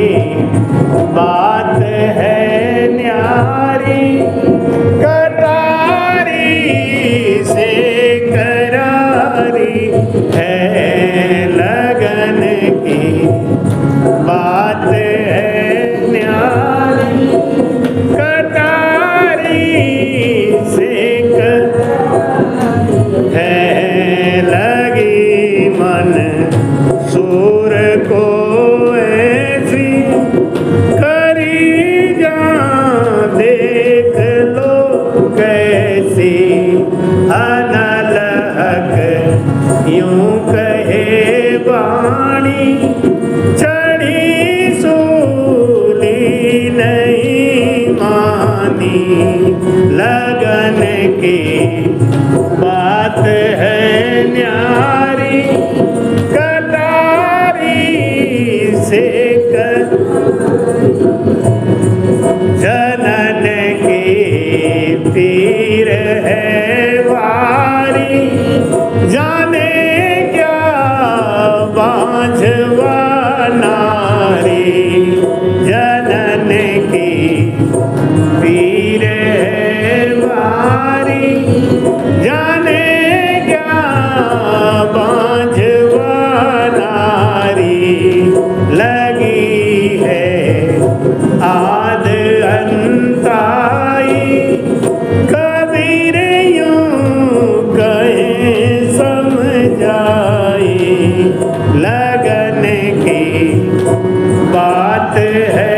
बात है न्यारी कटारी से करारी है, लगन की बात है न्यारी कटारी से है, लगी मन सूर को ऐसी करी जा देख लो कैसी, अनलहक यूं कहे वाणी चढ़ी सूली नहीं मानी, लगन की बात है न्यारी कटारी से जनन की पीर है वारी, जाने क्या बांझवा नारी, जनन की पीर है वारी, जाने क्या बांझवा नारी, लगी है आद अंताई कबीर यूं कहे समझाई, लगन की बात है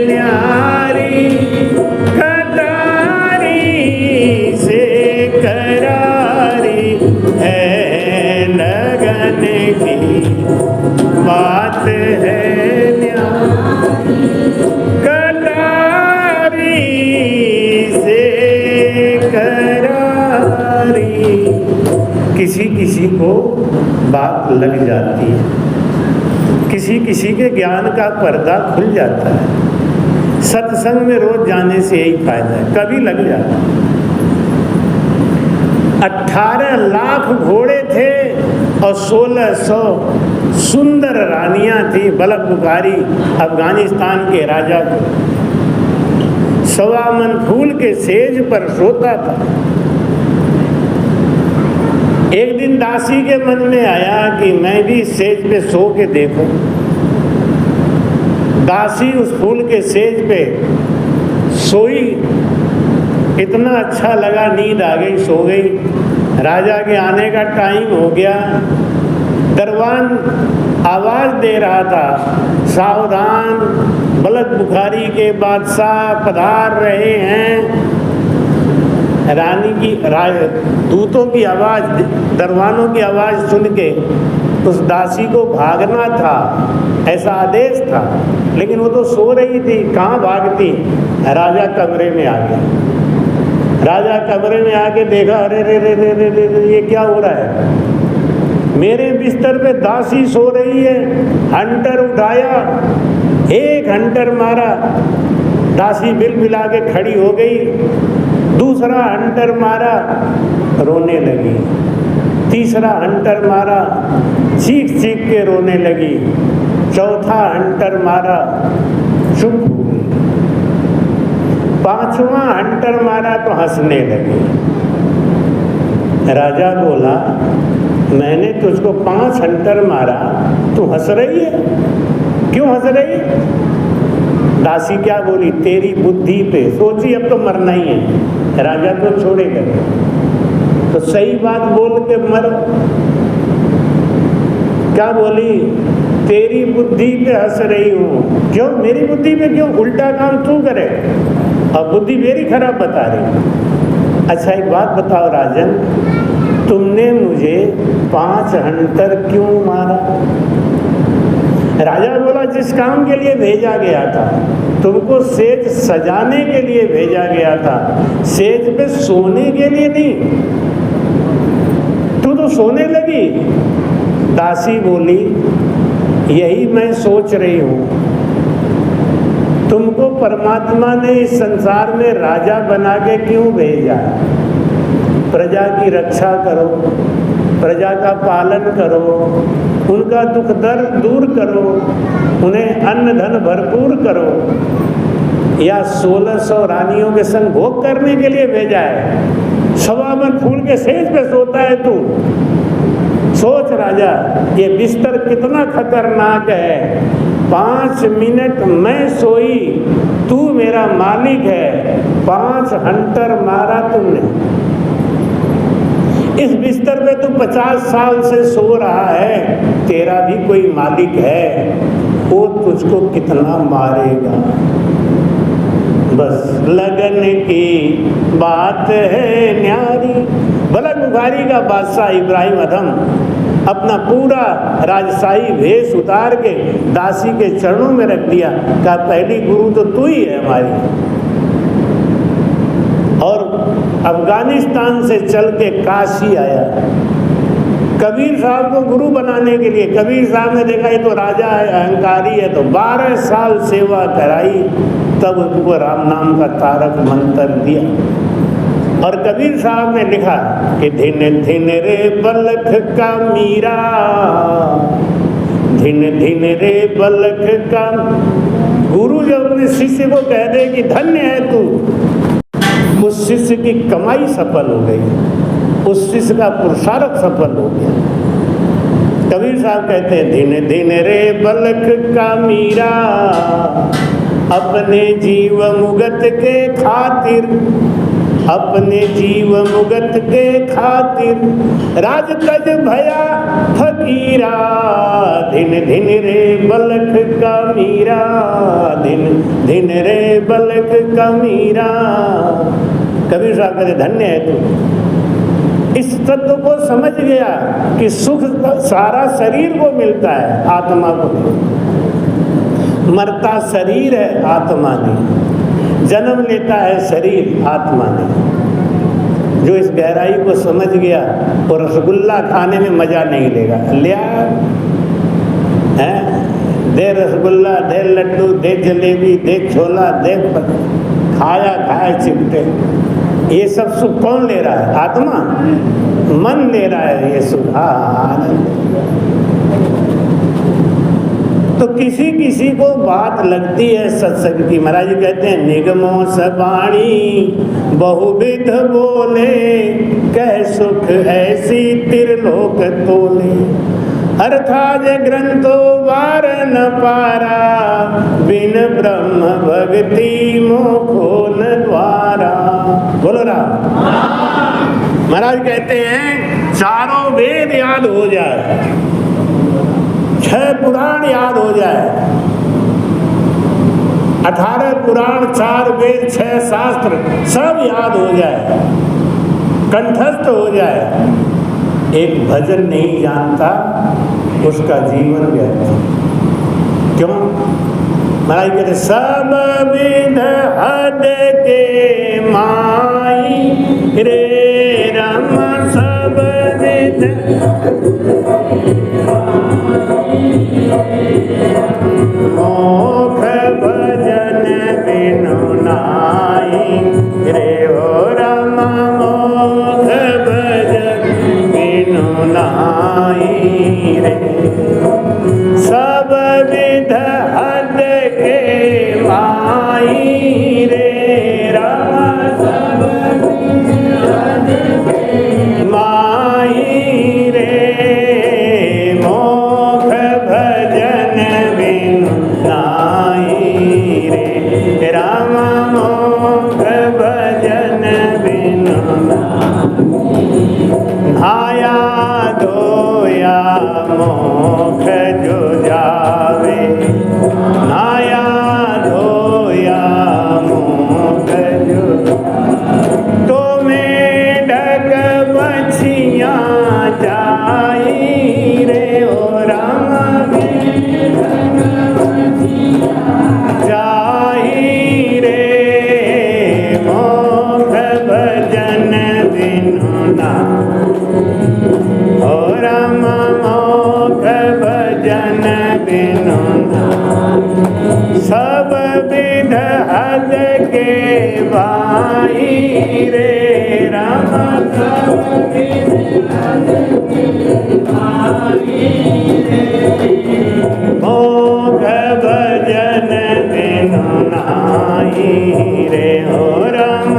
न्यारी कटारी से करारी है, लगन की बात है न्यारी कटारी से करारी। किसी किसी को बात लग जाती है, किसी किसी के ज्ञान का पर्दा खुल जाता है। सत्संग में रोज जाने से यही फायदा है, कभी लग जाता है। 18 लाख घोड़े थे और 1600 सुंदर रानियां थी। बलक बुखारी अफगानिस्तान के राजा को 1.25 मन फूल के सेज पर सोता था। एक दिन दासी के मन में आया कि मैं भी सेज पे सो के देखूं। दासी उस फूल के सेज पे सोई, इतना अच्छा लगा, नींद आ गई, सो गई। राजा के आने का टाइम हो गया। दरबान आवाज दे रहा था, सावधान, बलक बुखारी के बादशाह पधार रहे हैं। रानी की दूतों की आवाज, दरबानों की आवाज सुन के उस दासी को भागना था, ऐसा आदेश था, लेकिन वो तो सो रही थी, कहाँ भागती। राजा कमरे में आ गया। राजा कमरे में आके देखा, अरे रे रे रे रे रे ये क्या हो रहा है? मेरे बिस्तर पे दासी सो रही है। हंटर उठाया, एक हंटर मारा, दासी बिलबिला के खड़ी हो गई। दूसरा हंटर मारा, रोने लगी। तीसरा हंटर मारा, चीख चीख के रोने लगी। चौथा हंटर मारा, चुप हो गई। 5वां हंटर मारा तो हंसने लगी। राजा बोला, मैंने तुझको 5 हंटर मारा, तू हंस रही है, क्यों हंस रही? दासी क्या बोली, तेरी बुद्धि पे सोची अब तो मरना ही है। राजा तो छोड़ेगा, तो सही बात बोल के मर। क्या बोली? तेरी बुद्धि पे हंस रही हूँ। क्यों? मेरी बुद्धि पे क्यों? उल्टा काम तू करे और बुद्धि मेरी खराब बता रही। अच्छा एक बात बताओ राजन, तुमने मुझे 5 हंटर क्यों मारा? राजा बोला जिस काम के लिए भेजा गया था, तुमको सेज सजाने के लिए भेजा गया था, सेज पे सोने के लिए नहीं। तू तो सोने लगी। दासी बोली यही मैं सोच रही हूँ, तुमको परमात्मा ने इस संसार में राजा बना के क्यों भेजा? प्रजा की रक्षा करो, प्रजा का पालन करो, उनका दुख दर्द दूर करो, उन्हें अन्न धन भरपूर करो, या 1600 रानियों के संग भोग करने के लिए भेजा है? सवा मन फूल के सेज पे सोता है तू। सोच राजा, ये बिस्तर कितना खतरनाक है। 5 मिनट मैं सोई, तू मेरा मालिक है, 5 हंटर मारा तुमने। इस बिस्तर पे तू 50 साल से सो रहा है, तेरा भी कोई मालिक है, वो तुझको कितना मारेगा? बस लगन की बात है न्यारी। बलक बुखारी का बादशाह इब्राहिम अदम अपना पूरा राजशाही भेष उतार के दासी के चरणों में रख दिया। कहा पहली गुरु तो तू ही है हमारी। और अफगानिस्तान से चल के काशी आया कबीर साहब को गुरु बनाने के लिए। कबीर साहब ने देखा ये तो राजा है, अहंकारी है, तो 12 साल सेवा कराई, तब उनको राम नाम का तारक मंत्र दिया। और कबीर साहब ने लिखा कि धिन धिन रे बलख का मीरा, धिन धिन रे बलख का। गुरु जब अपने शिष्य को कह दे कि धन्य है तू, उस शिष्य की कमाई सफल हो गई, उस शिष्य का पुरुषार्थ सफल हो गया। कबीर साहब कहते हैं धिन धिन रे बलख का मीरा, अपने जीव मुगत के खातिर, अपने जीव मुगत के खातिर, राज तज भया फकीरा, धिन धिन रे बलख का मीरा, धिन धिन रे बलख का मीरा। कबीर साहब कहते धन्य है तू। इस तत्व को समझ गया कि सुख सारा शरीर को मिलता है, आत्मा को नहीं। मरता शरीर है, आत्मा नहीं। जन्म लेता है शरीर, आत्मा नहीं। जो इस गहराई को समझ गया वो रसगुल्ला खाने में मजा नहीं लेगा। लिया है, दे रसगुल्ला, दे लड्डू, दे जलेबी, दे छोला, दे खाया खाया चिपटे। ये सब सुख कौन ले रहा है? आत्मा, मन ले रहा है ये सुख। तो किसी किसी को बात लगती है सत्संग की। महाराज जी कहते हैं निगमों सबाणी बहुविध बोले, कह सुख ऐसी त्रिलोक तोले, अर्थाज ग्रंथो वार न पारा, बिन ब्रह्म भक्ति मोखो न द्वारा। बोलो राम। महाराज कहते हैं चारों वेद याद हो जाए, 6 पुराण याद हो जाए, 18 पुराण, 4 वेद, 6 शास्त्र सब याद हो जाए, कंठस्थ हो जाए, एक भजन नहीं जानता उसका जीवन व्यर्थ। क्यों? महाराज कहते सब विध हद के माई रे राम, सब विध मोख भजन बिनु नाई रे हो राम, मोख भजन बिनु नाई रे। सब विध हद के माई रे राम, सब विध हद के माई रे। नाया मोख जो जावे, नाया धोया मोख जो, तो मेढक बछियाँ जाई रे ओ राम, जाई रे मोख भजन बिनु ना, ओ राम मोख भजन बिनु ना, सब विध हद के भाई रे राम, सब विध हद के भाई रे, मोख भजन बिनु नाई रे ओ राम,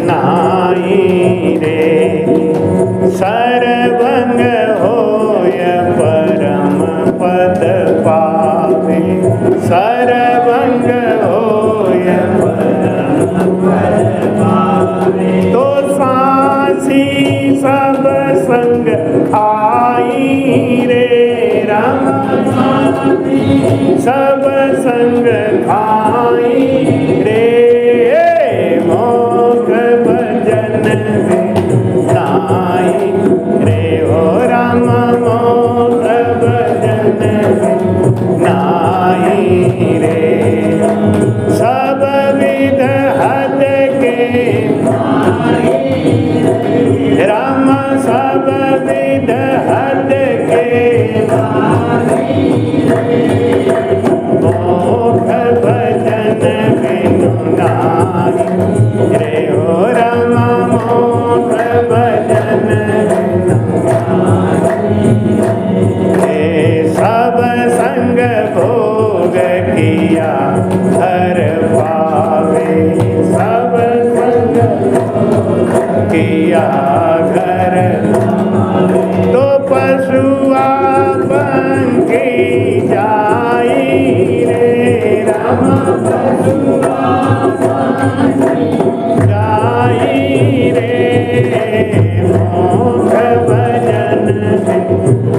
नाई रे, सर्वंग होय परम पद पावे, सर्वंग होय परम पद पावे, तो सांसी सब संग आई रे राम, सब संग आई रे, मोख भजन नाई रे ओ राम, मोख भजन नाई रे, सब विध हद के राम, सब विध हद के मोख भजन बिनु नाई रे ओ राम, मोख भजन रे, सब संग भोग किया हर पावे, सब संग किया घर, तो पशुआ पंखी जाई रे राम, पशुआ जाई रे, मोख भजन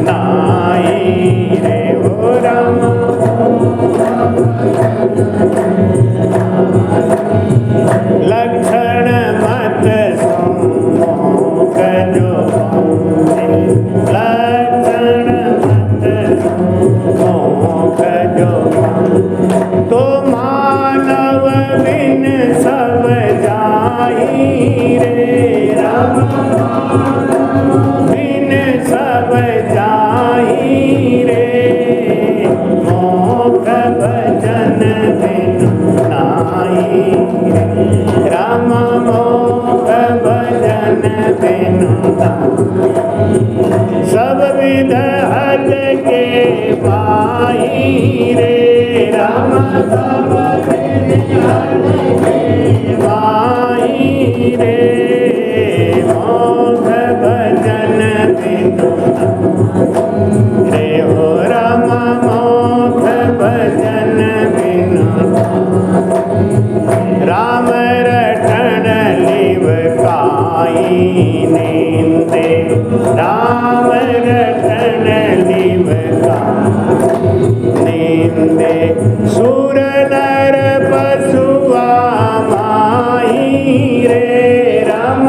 नाई रे ओ राम, लक्षण मत मोख जो, लक्षण मत मोख जो, तो मानव बिन सब जाई रे राम, बिन सब जाई रे, मोख भजन बिनु नाई रे राम, मोख भजन बिनु नाई, सब विध हद के पाई रे राम, सब विध हद के पाई रे, मोख भजन बिनु रे ओ राम, मोख भजन बिनु, राम रटन लिव काई नींदे, राम रटन लिव काई नींदे, सुर नर पशुआ माई रे राम,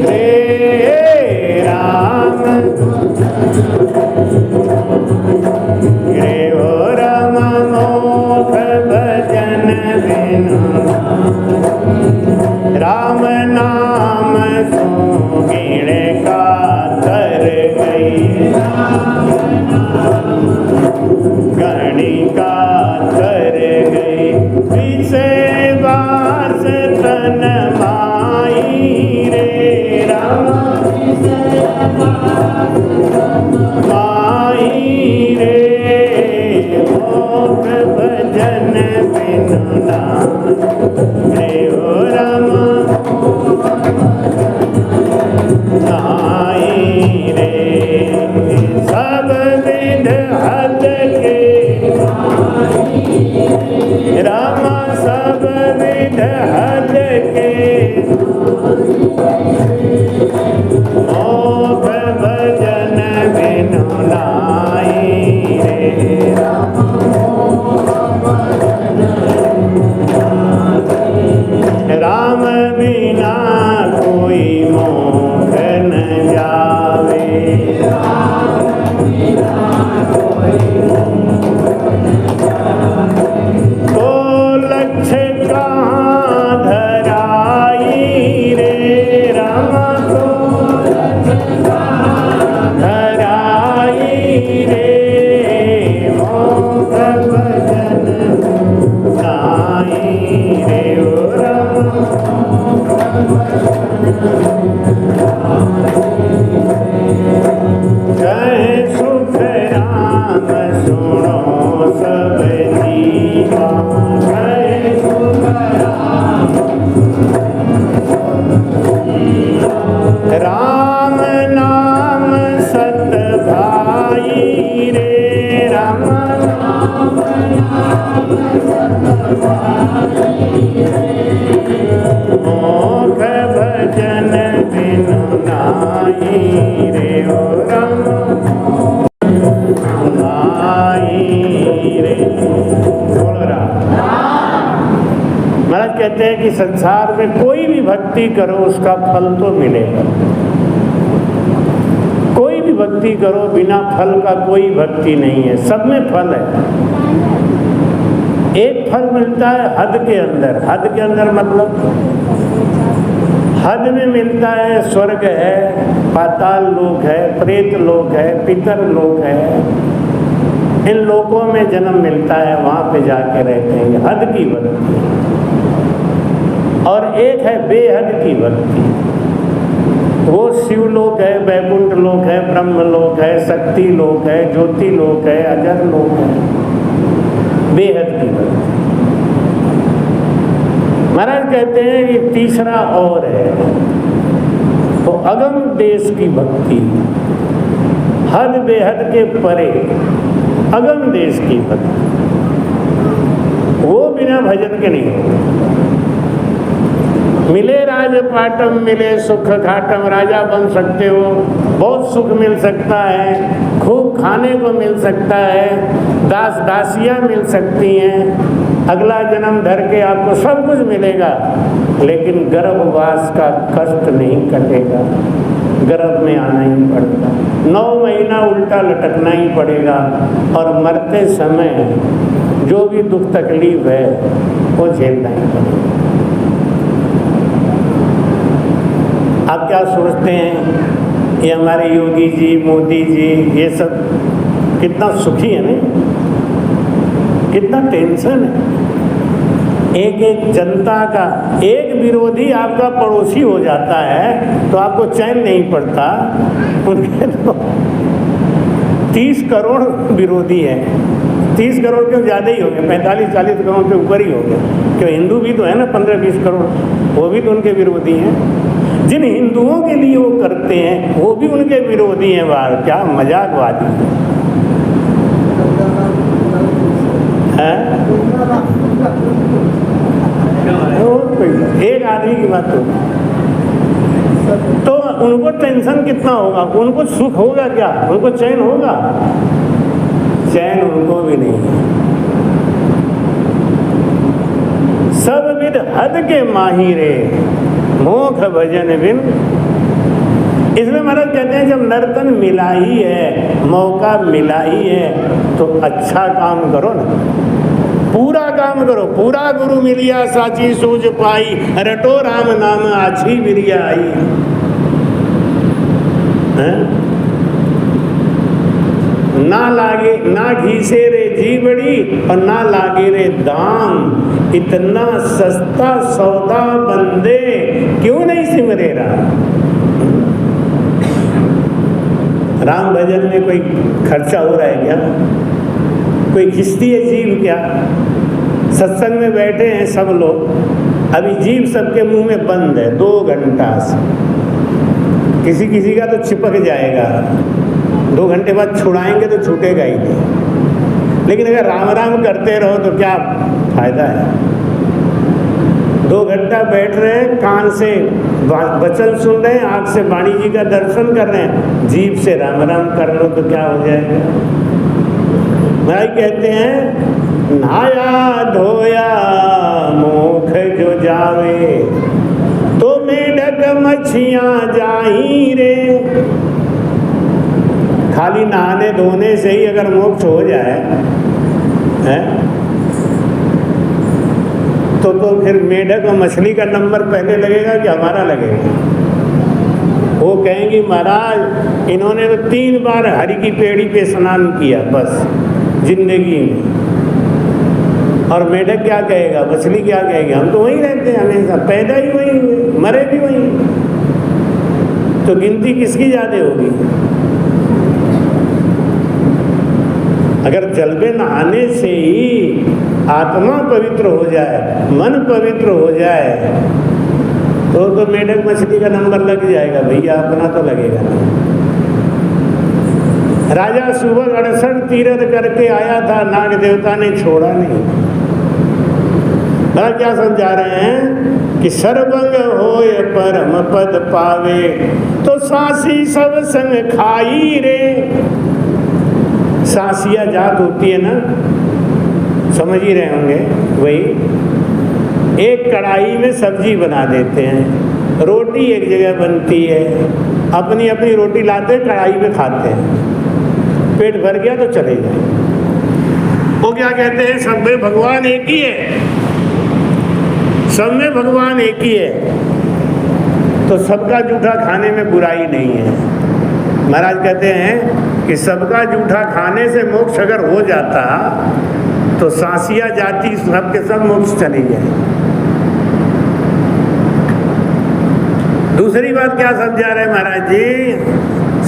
रे राम रे ओ राम, मोख भजन बिनु, राम नाम सो गिण का तर गई, रे राम मोख भजन बिनु नाई रे ओ राम रे। बोल राम। महाराज कहते हैं कि संसार में कोई भी भक्ति करो उसका फल तो मिलेगा। कोई भी भक्ति करो बिना फल का कोई भक्ति नहीं है, सब में फल है। एक फल मिलता है हद के अंदर। हद के अंदर मतलब हद में मिलता है, स्वर्ग है, पाताल लोक है, प्रेत लोक है, पितर लोक है। इन लोकों में जन्म मिलता है, वहाँ पे जाके रहते हैं। हद की भक्ति। और एक है बेहद की भक्ति। वो शिवलोक है, वैकुंठ लोक है, ब्रह्म लोक है, शक्ति लोक है, ज्योति लोक है, अजर लोक है। बेहद की भक्ति। महाराज कहते हैं कि तीसरा और है तो अगम देश की भक्ति। हद बेहद के परे अगम देश की भक्ति, वो बिना भजन के नहीं होती। मिले राज पाटम मिले सुख घाटम, राजा बन सकते हो, बहुत सुख मिल सकता है, खूब खाने को मिल सकता है, दास दासियाँ मिल सकती हैं, अगला जन्म धर के आपको सब कुछ मिलेगा, लेकिन गर्भवास का कष्ट नहीं कटेगा। गर्भ में आना ही पड़ेगा, 9 महीना उल्टा लटकना ही पड़ेगा, और मरते समय जो भी दुख तकलीफ है वो झेलना ही पड़ेगा। आप क्या सोचते हैं ये हमारे योगी जी, मोदी जी, ये सब कितना सुखी है ना, कितना टेंशन है। एक एक जनता का एक विरोधी आपका पड़ोसी हो जाता है तो आपको चैन नहीं पड़ता। उनके तो 30 करोड़ विरोधी हैं। 30 करोड़ क्यों, ज़्यादा ही हो गए, 45-40 करोड़ के ऊपर ही हो गए। क्यों, हिंदू भी तो है ना 15-20 करोड़, वो भी तो उनके विरोधी हैं। जिन हिंदुओं के लिए वो करते हैं वो भी उनके विरोधी हैं बाहर। क्या मजाकबाजी है। एक आदमी की बात तो उनको टेंशन कितना होगा, उनको सुख होगा क्या, उनको चैन होगा? चैन उनको भी नहीं है। सब विद हद के माहिरे मोख भजन बिन। इसलिए महाराज कहते हैं जब नर्तन मिला ही है, मौका मिला ही है, तो अच्छा काम करो ना, पूरा काम करो। पूरा गुरु मिलिया साची सूझ पाई, रटो राम नाम आछी बिरिया आई। ना लागे ना घीसे रे जी बड़ी, और ना लागे रे दाम, इतना सस्ता सौदा बंदे क्यों नहीं सिमरे राम भजन में कोई खर्चा हो रहा है क्या? कोई किस्ती है जीव क्या? सत्संग में बैठे हैं सब लोग, अभी जीव सबके मुंह में बंद है 2 घंटा से। किसी किसी का तो चिपक जाएगा, 2 घंटे बाद छुड़ाएंगे तो छूटेगा ही नहीं। लेकिन अगर राम राम करते रहो तो क्या फायदा है? 2 घंटा बैठ रहे हैं, कान से वचन सुन रहे हैं, आँख से वाणी जी का दर्शन कर रहे हैं, जीभ से राम राम कर लो तो क्या हो जाएगा? भाई कहते हैं नहाया धोया मोख जो जावे, तो मेढक मछियाँ जाही रे। खाली नहाने धोने से ही अगर मोक्ष हो जाए है? तो फिर मेढक और मछली का नंबर पहले लगेगा कि हमारा लगेगा? वो कहेंगे महाराज इन्होंने तो 3 बार हरि की पेड़ी पे स्नान किया बस जिंदगी में। और मेढक क्या कहेगा, मछली क्या कहेगी, हम तो वहीं रहते हैं हमेशा, पैदा ही वहीं हुए, मरे भी वहीं, तो गिनती किसकी ज़्यादा होगी? अगर जल में नहाने से ही आत्मा पवित्र हो जाए, मन पवित्र हो जाए, तो मेढक मछली का नंबर लग जाएगा भैया, अपना तो लगेगा राजा सुबह 68 तीर्थ करके आया था, नाग देवता ने छोड़ा नहीं। क्या समझा रहे हैं कि सर्वंग होय परम पद पावे, तो सांसी सब संग खाई रे। सांसिया जात होती है ना, समझ ही रहे होंगे, वही एक कढ़ाई में सब्जी बना देते हैं, रोटी एक जगह बनती है, अपनी अपनी रोटी लाते हैं, कढ़ाई में खाते हैं, पेट भर गया तो चले गए। वो क्या कहते हैं, सब में भगवान एक ही है, सब में भगवान एक ही है, तो सबका जूठा खाने में बुराई नहीं है। महाराज कहते हैं कि सबका जूठा खाने से मोक्ष अगर हो जाता तो सांसिया जाति सबके सब मोक्ष चली जाए। दूसरी बात क्या समझा रहे महाराज जी,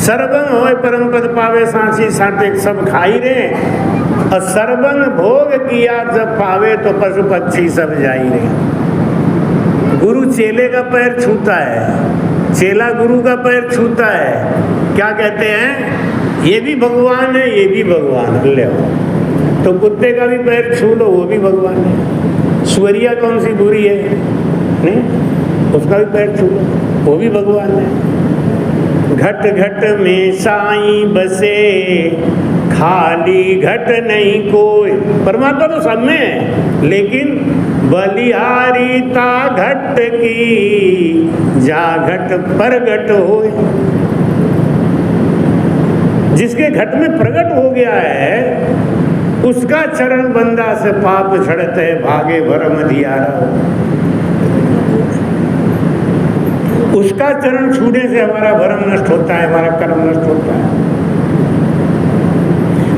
सर्वंग होय परम पद पावे, सांसी साटे सब खाई रे, और सर्वंग भोग किया जब पावे, तो पशु पक्षी सब जाई रे। गुरु चेले का पैर छूता है, चेला गुरु का पैर छूता है, क्या कहते हैं, ये भी भगवान है, ये भी भगवान है, ले तो कुत्ते का भी पैर छू लो, वो भी भगवान है। सुअरिया कौन सी बुरी है, नहीं, उसका भी पैर छू लो, वो भी भगवान है। घट घट में साईं बसे, खाली घट नहीं कोई। परमात्मा तो सब में है, लेकिन बलिहारी ता घट की, जा घट प्रगट होए। जिसके घट में प्रगट हो गया है, उसका चरण बंदा से पाप झड़ते है, भागे भरम अधियारा। उसका चरण छूने से हमारा भरम नष्ट होता है, हमारा कर्म नष्ट होता है।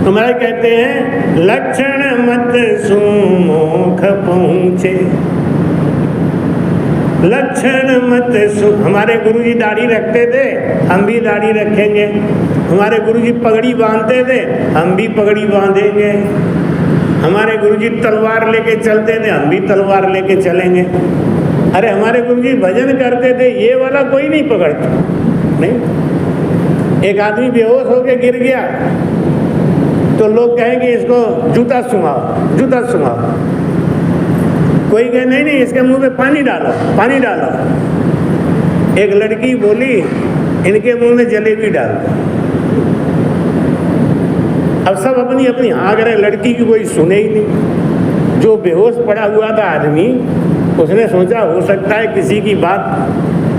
तो महाराज कहते हैं, लक्षण मत सुमुख पहुँचे, लक्षण मत सु। हमारे गुरुजी दाढ़ी रखते थे, हम भी दाढ़ी रखेंगे। हमारे गुरुजी पगड़ी बांधते थे, हम भी पगड़ी बांधेंगे। हमारे गुरुजी तलवार लेके चलते थे, हम भी तलवार लेके चलेंगे। अरे हमारे गुरुजी भजन करते थे, ये वाला कोई नहीं पकड़ता, नहीं। एक आदमी बेहोश होके गिर गया तो लोग कहेंगे इसको जूता सुंघाओ, जूता सुंघाओ। कोई कहे नहीं नहीं, इसके मुंह में पानी डालो, पानी डालो। एक लड़की बोली, इनके मुंह में जलेबी डाल दो। अब सब अपनी अपनी हाँक रहे, लड़की की कोई सुने ही नहीं। जो बेहोश पड़ा हुआ था आदमी, उसने सोचा हो सकता है किसी की बात,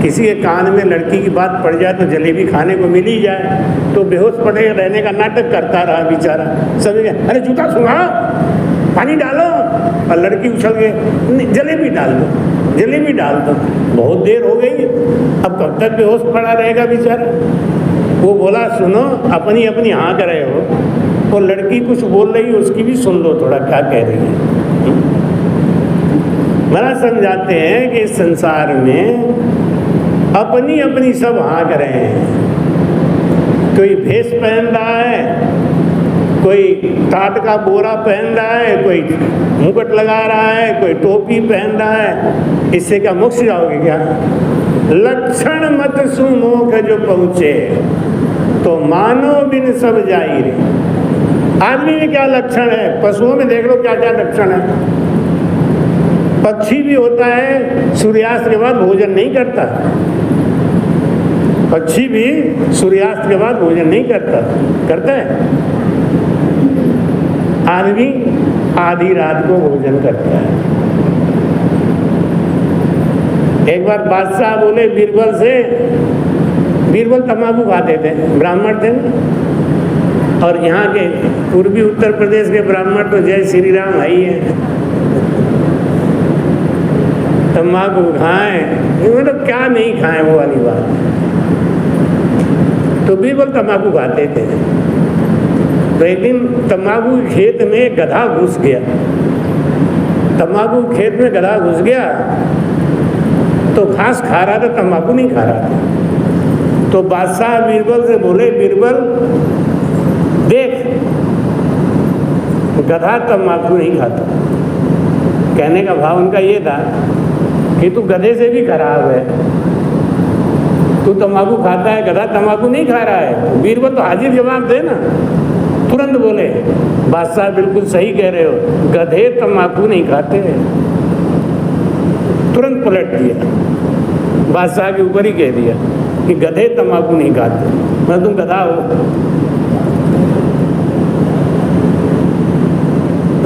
किसी के कान में लड़की की बात पड़ जाए तो जलेबी खाने को मिल ही जाए। तो बेहोश पड़े रहने का नाटक करता रहा बेचारा। सब अरे जूता सुना, पानी डालो, और लड़की उछल गई, जलेबी डाल दो, जलेबी डाल दो। बहुत देर हो गई, अब कब तक बेहोश पड़ा रहेगा बेचारा। वो बोला सुनो, अपनी अपनी हाँक रहे हो, वो लड़की कुछ बोल रही है, उसकी भी सुन लो थोड़ा, क्या कह रही है। महाराज समझाते हैं कि इस संसार में अपनी अपनी सब हाँक रहे हैं। कोई भेष पहन रहा है, कोई टाट का बोरा पहन रहा है, कोई मुकुट लगा रहा है, कोई टोपी पहन रहा है। इससे क्या मोक्ष जाओगे क्या? लक्षण मत सुमोख जो पहुँचे, तो मानो बिन सब जाई रे। आदमी में क्या लक्षण है, पशुओं में देख लो क्या क्या लक्षण है। पक्षी भी होता है, सूर्यास्त के बाद भोजन नहीं करता। पक्षी भी सूर्यास्त के बाद भोजन नहीं करता, करता है। आदमी आधी रात को भोजन करता है। एक बार बादशाह बोले बीरबल से, बीरबल तंबाकू खाते थे, ब्राह्मण थे ना, और यहाँ के पूर्वी उत्तर प्रदेश के ब्राह्मण तो जय श्री राम है ही है। तंबाकू खाएं, मतलब क्या नहीं खाएं, वो वाली बात। तो बीरबल तंबाकू खाते थे। तो एक दिन तंबाकू खेत में गधा घुस गया। तंबाकू खेत में गधा घुस गया तो घास खा रहा था, तंबाकू नहीं खा रहा था। तो बादशाह बीरबल से बोले, बीरबल देख, गधा तंबाकू नहीं खाता। कहने का भाव उनका ये था कि तू गधे से भी खराब है। तू तम्बाकू खाता है, गधा तम्बाकू नहीं खा रहा है। बीरबल तो हाजिर जवाब दे ना। तुरंत बोले, बादशाह बिल्कुल सही कह रहे हो, गधे तम्बाकू नहीं खाते। तुरंत पलट दिया, बादशाह के ऊपर ही कह दिया कि गधे तम्बाकू नहीं खाते, मैं तुम गधा हो।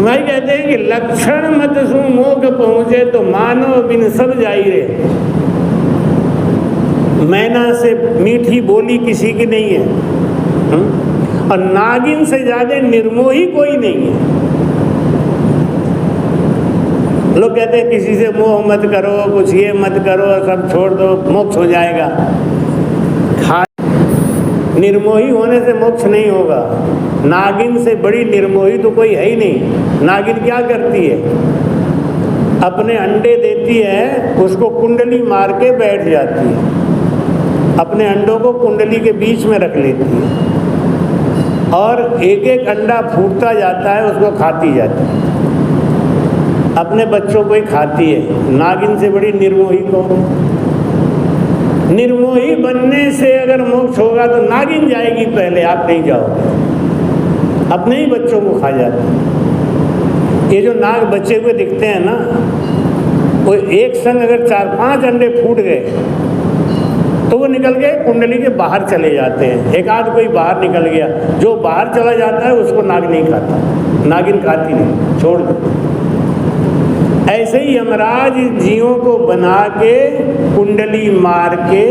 भाई कहते हैं कि लक्षण मत सु मोग पहुंचे तो मानो बिन सब जाई रे। मैना से मीठी बोली किसी की नहीं है, और नागिन से ज्यादा निर्मोही कोई नहीं है। लोग कहते हैं किसी से मोह मत करो, कुछ ये मत करो, सब छोड़ दो, मोक्ष हो जाएगा। निर्मोही होने से मोक्ष नहीं होगा। नागिन से बड़ी निर्मोही तो कोई है ही नहीं। नागिन क्या करती है, अपने अंडे देती है, उसको कुंडली मार के बैठ जाती है, अपने अंडों को कुंडली के बीच में रख लेती है और एक एक अंडा फूटता जाता है, उसको खाती जाती है, अपने बच्चों को ही खाती है। नागिन से बड़ी निर्मोही कौन? निर्मोही बनने से अगर मोक्ष होगा तो नागिन जाएगी पहले, आप नहीं जाओगे, अपने ही बच्चों को खा जाते हैं। ये जो नाग बच्चे हुए दिखते हैं ना, वो एक संग अगर 4-5 अंडे फूट गए तो वो निकल के कुंडली के बाहर चले जाते हैं। एक आध कोई बाहर निकल गया, जो बाहर चला जाता है उसको नाग नहीं खाता, नागिन खाती नहीं, छोड़ दो। ऐसे ही यमराज जीवों को बना के कुंडली मार के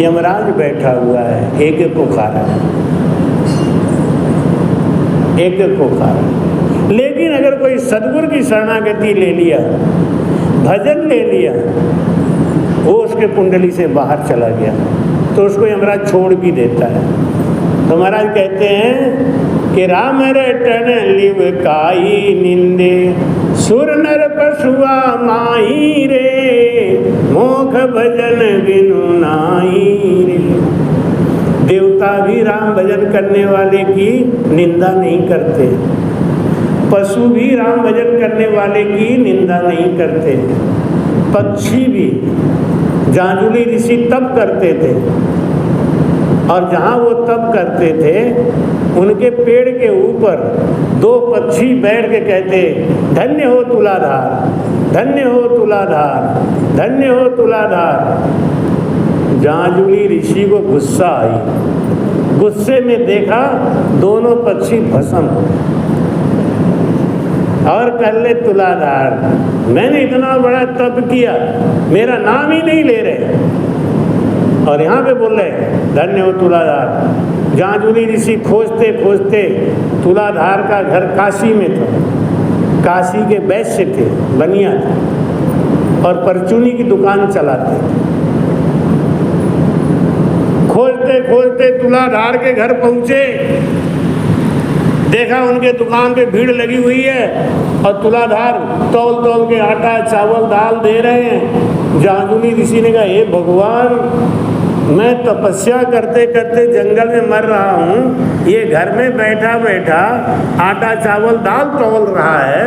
यमराज बैठा हुआ है, एक एक को खा रहा है, एक एक को खा रहा है। लेकिन अगर कोई सद्गुरु की शरणागति ले लिया, भजन ले लिया, वो उसके कुंडली से बाहर चला गया तो उसको यमराज छोड़ भी देता है। तो महाराज कहते हैं कि राम रटन लिव काई निंदे, सुर नर पशुआ माही रे, मोख भजन बिनु नाई रे। देवता भी राम भजन करने वाले की निंदा नहीं करते, पशु भी राम भजन करने वाले की निंदा नहीं करते, पक्षी भी। जांजुली ऋषि तप करते थे, और जहाँ वो तप करते थे उनके पेड़ के ऊपर 2 पक्षी बैठ के कहते, धन्य हो तुलाधार, धन्य हो तुलाधार, धन्य हो तुलाधार। जांजुली ऋषि को गुस्सा आई, गुस्से में देखा दोनों पक्षी भस्म और कर ले तुलाधार, मैंने इतना बड़ा तप किया, मेरा नाम ही नहीं ले रहे, और यहाँ पे बोल रहे धन्य हो तुलाधार। जांजुली ऋषि खोजते खोजते तुलाधार का घर काशी में था, काशी के वैश्य थे, बनिया थे, और परचूनी की दुकान चलाते थे। खोजते खोजते तुलाधार के घर पहुँचे, देखा उनके दुकान पे भीड़ लगी हुई है और तुलाधार तौल तौल के आटा चावल दाल दे रहे हैं। जांजुली ऋषि ने कहा, हे भगवान, मैं तपस्या करते करते जंगल में मर रहा हूँ, ये घर में बैठा बैठा आटा चावल दाल तौल रहा है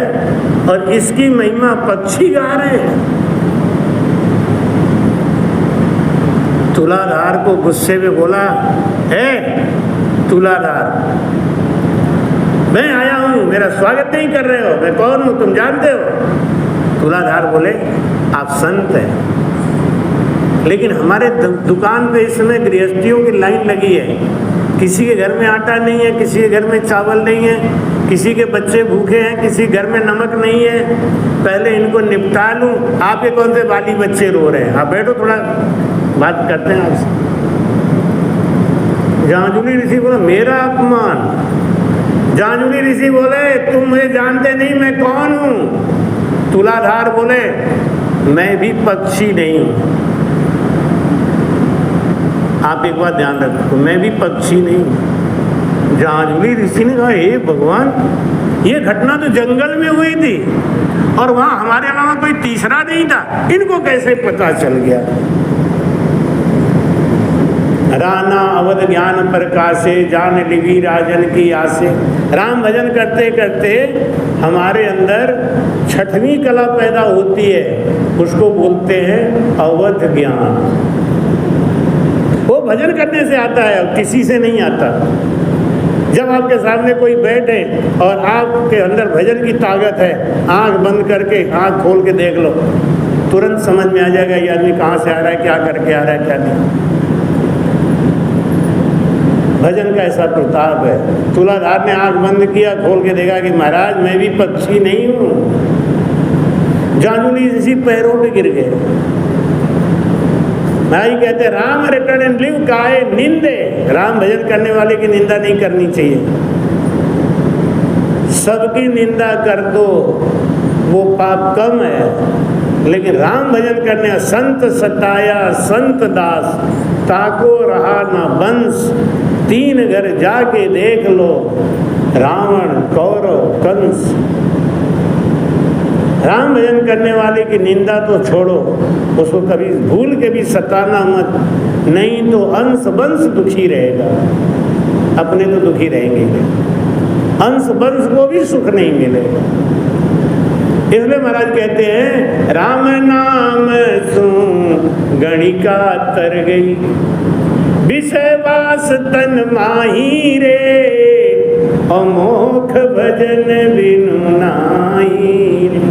और इसकी महिमा पक्षी गा रहे हैं। तुलाधार को गुस्से में बोला, हे तुलाधार, मैं आया हूँ, मेरा स्वागत नहीं कर रहे हो, मैं कौन हूँ तुम जानते हो? तुलाधार बोले, आप संत हैं, लेकिन हमारे दुकान पे इस समय गृहस्थियों की लाइन लगी है, किसी के घर में आटा नहीं है, किसी के घर में चावल नहीं है, किसी के बच्चे भूखे हैं, किसी घर में नमक नहीं है, पहले इनको निपटा लूँ। आपके कौन से बाली बच्चे रो रहे हैं, आप बैठो, थोड़ा बात करते हैं आपसे। जांजुली ऋषि बोला, मेरा अपमान। जांजुली ऋषि बोले, तुम मुझे जानते नहीं, मैं कौन हूँ? तुलाधार बोले, मैं भी पक्षी नहीं हूँ। आप एक बात ध्यान रखो, मैं भी पक्षी नहीं हूँ। जांजुली ऋषि ने कहा, हे भगवान, ये घटना तो जंगल में हुई थी और वहाँ हमारे अलावा कोई तीसरा नहीं था, इनको कैसे पता चल गया? राना अवध ज्ञान प्रकाशे, जान लिवी राजन की आसे। राम भजन करते करते हमारे अंदर 6वीं कला पैदा होती है, उसको बोलते हैं अवध ज्ञान। वो भजन करने से आता है और किसी से नहीं आता। जब आपके सामने कोई बैठे और आपके अंदर भजन की ताकत है, आंख बंद करके आंख खोल के देख लो, तुरंत समझ में आ जाएगा ये आदमी कहाँ से आ रहा है, क्या करके आ रहा है, क्या नहीं। भजन का ऐसा प्रताप है। तुलाधार ने आंख बंद किया, खोल के देखा कि महाराज मैं भी पक्षी नहीं हूँ। जानुली इसी पैरों पे गिर गए। भाई कहते राम रिटर्न एंड लिव काहे निंदे, राम भजन करने वाले की निंदा नहीं करनी चाहिए। सबकी निंदा कर दो वो पाप कम है, लेकिन राम भजन करने संत सताया संत दास, ताको रहा ना बंस, तीन घर जाके देख लो, रावण कौरव कंस। राम भजन करने वाले की निंदा तो छोड़ो, उसको कभी भूल के भी सताना मत, नहीं तो अंश वंश दुखी रहेगा। अपने तो दुखी रहेंगे, अंश वंश को भी सुख नहीं मिलेगा। इसलिए महाराज कहते हैं राम नाम सुन गणिका तर गई, विषय वास तन माही रे, अमोख भजन बिनु नाई रे।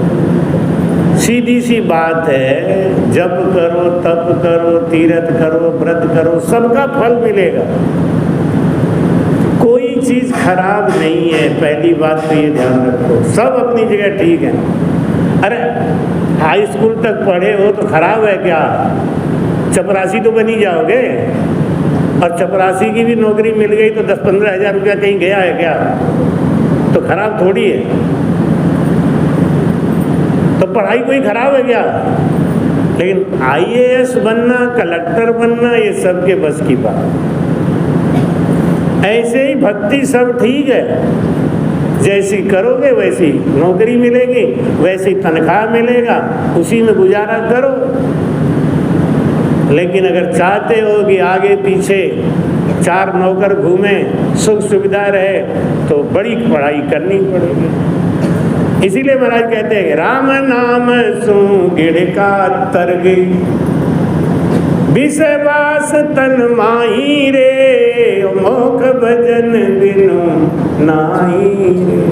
सीधी सी बात है, जप करो, तप करो, तीर्थ करो, व्रत करो, सबका फल मिलेगा। कोई चीज खराब नहीं है, पहली बात तो ये ध्यान रखो। सब अपनी जगह ठीक है। अरे हाई स्कूल तक पढ़े हो तो खराब है क्या? चपरासी तो बनी जाओगे, और चपरासी की भी नौकरी मिल गई तो 10-15 हज़ार रुपया कहीं गया है क्या? तो खराब थोड़ी है। तो पढ़ाई कोई खराब है क्या? लेकिन IAS बनना, कलेक्टर बनना, ये सबके बस की बात। ऐसे ही भक्ति सब ठीक है, जैसी करोगे वैसी नौकरी मिलेगी, वैसी तनख्वाह मिलेगा, उसी में गुजारा करो। लेकिन अगर चाहते हो कि आगे पीछे 4 नौकर घूमे, सुख सुविधा रहे, तो बड़ी पढ़ाई करनी पड़ेगी। इसीलिए महाराज कहते हैं राम नाम सु गिड़का तर गई, विषवास तन माही रे, मोख भजन बिनु नाई रे।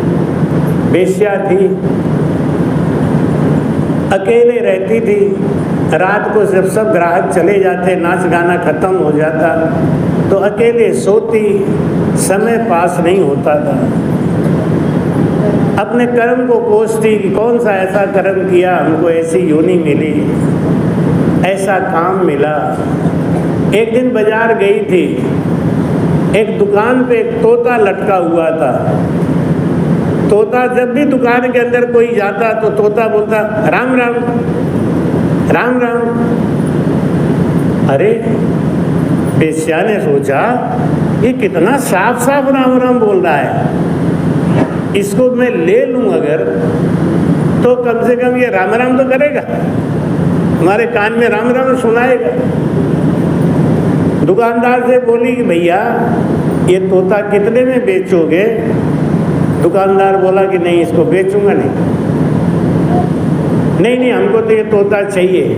वेश्या थी, अकेले रहती थी। रात को जब सब ग्राहक चले जाते, नाच गाना खत्म हो जाता, तो अकेले सोती, समय पास नहीं होता था। अपने कर्म को कोसती कि कौन सा ऐसा कर्म किया, हमको ऐसी योनि मिली, ऐसा काम मिला। एक दिन बाजार गई थी, एक दुकान पे एक तोता लटका हुआ था। तोता जब भी दुकान के अंदर कोई जाता तो तोता बोलता राम राम राम राम। अरे वेश्या ने सोचा ये कितना साफ साफ राम राम बोल रहा है, इसको मैं ले लूं अगर, तो कम से कम ये राम राम तो करेगा, हमारे कान में राम राम सुनाएगा। दुकानदार से बोली कि भैया ये तोता कितने में बेचोगे? दुकानदार बोला कि नहीं, इसको बेचूंगा नहीं। नहीं हमको तो ये तोता चाहिए।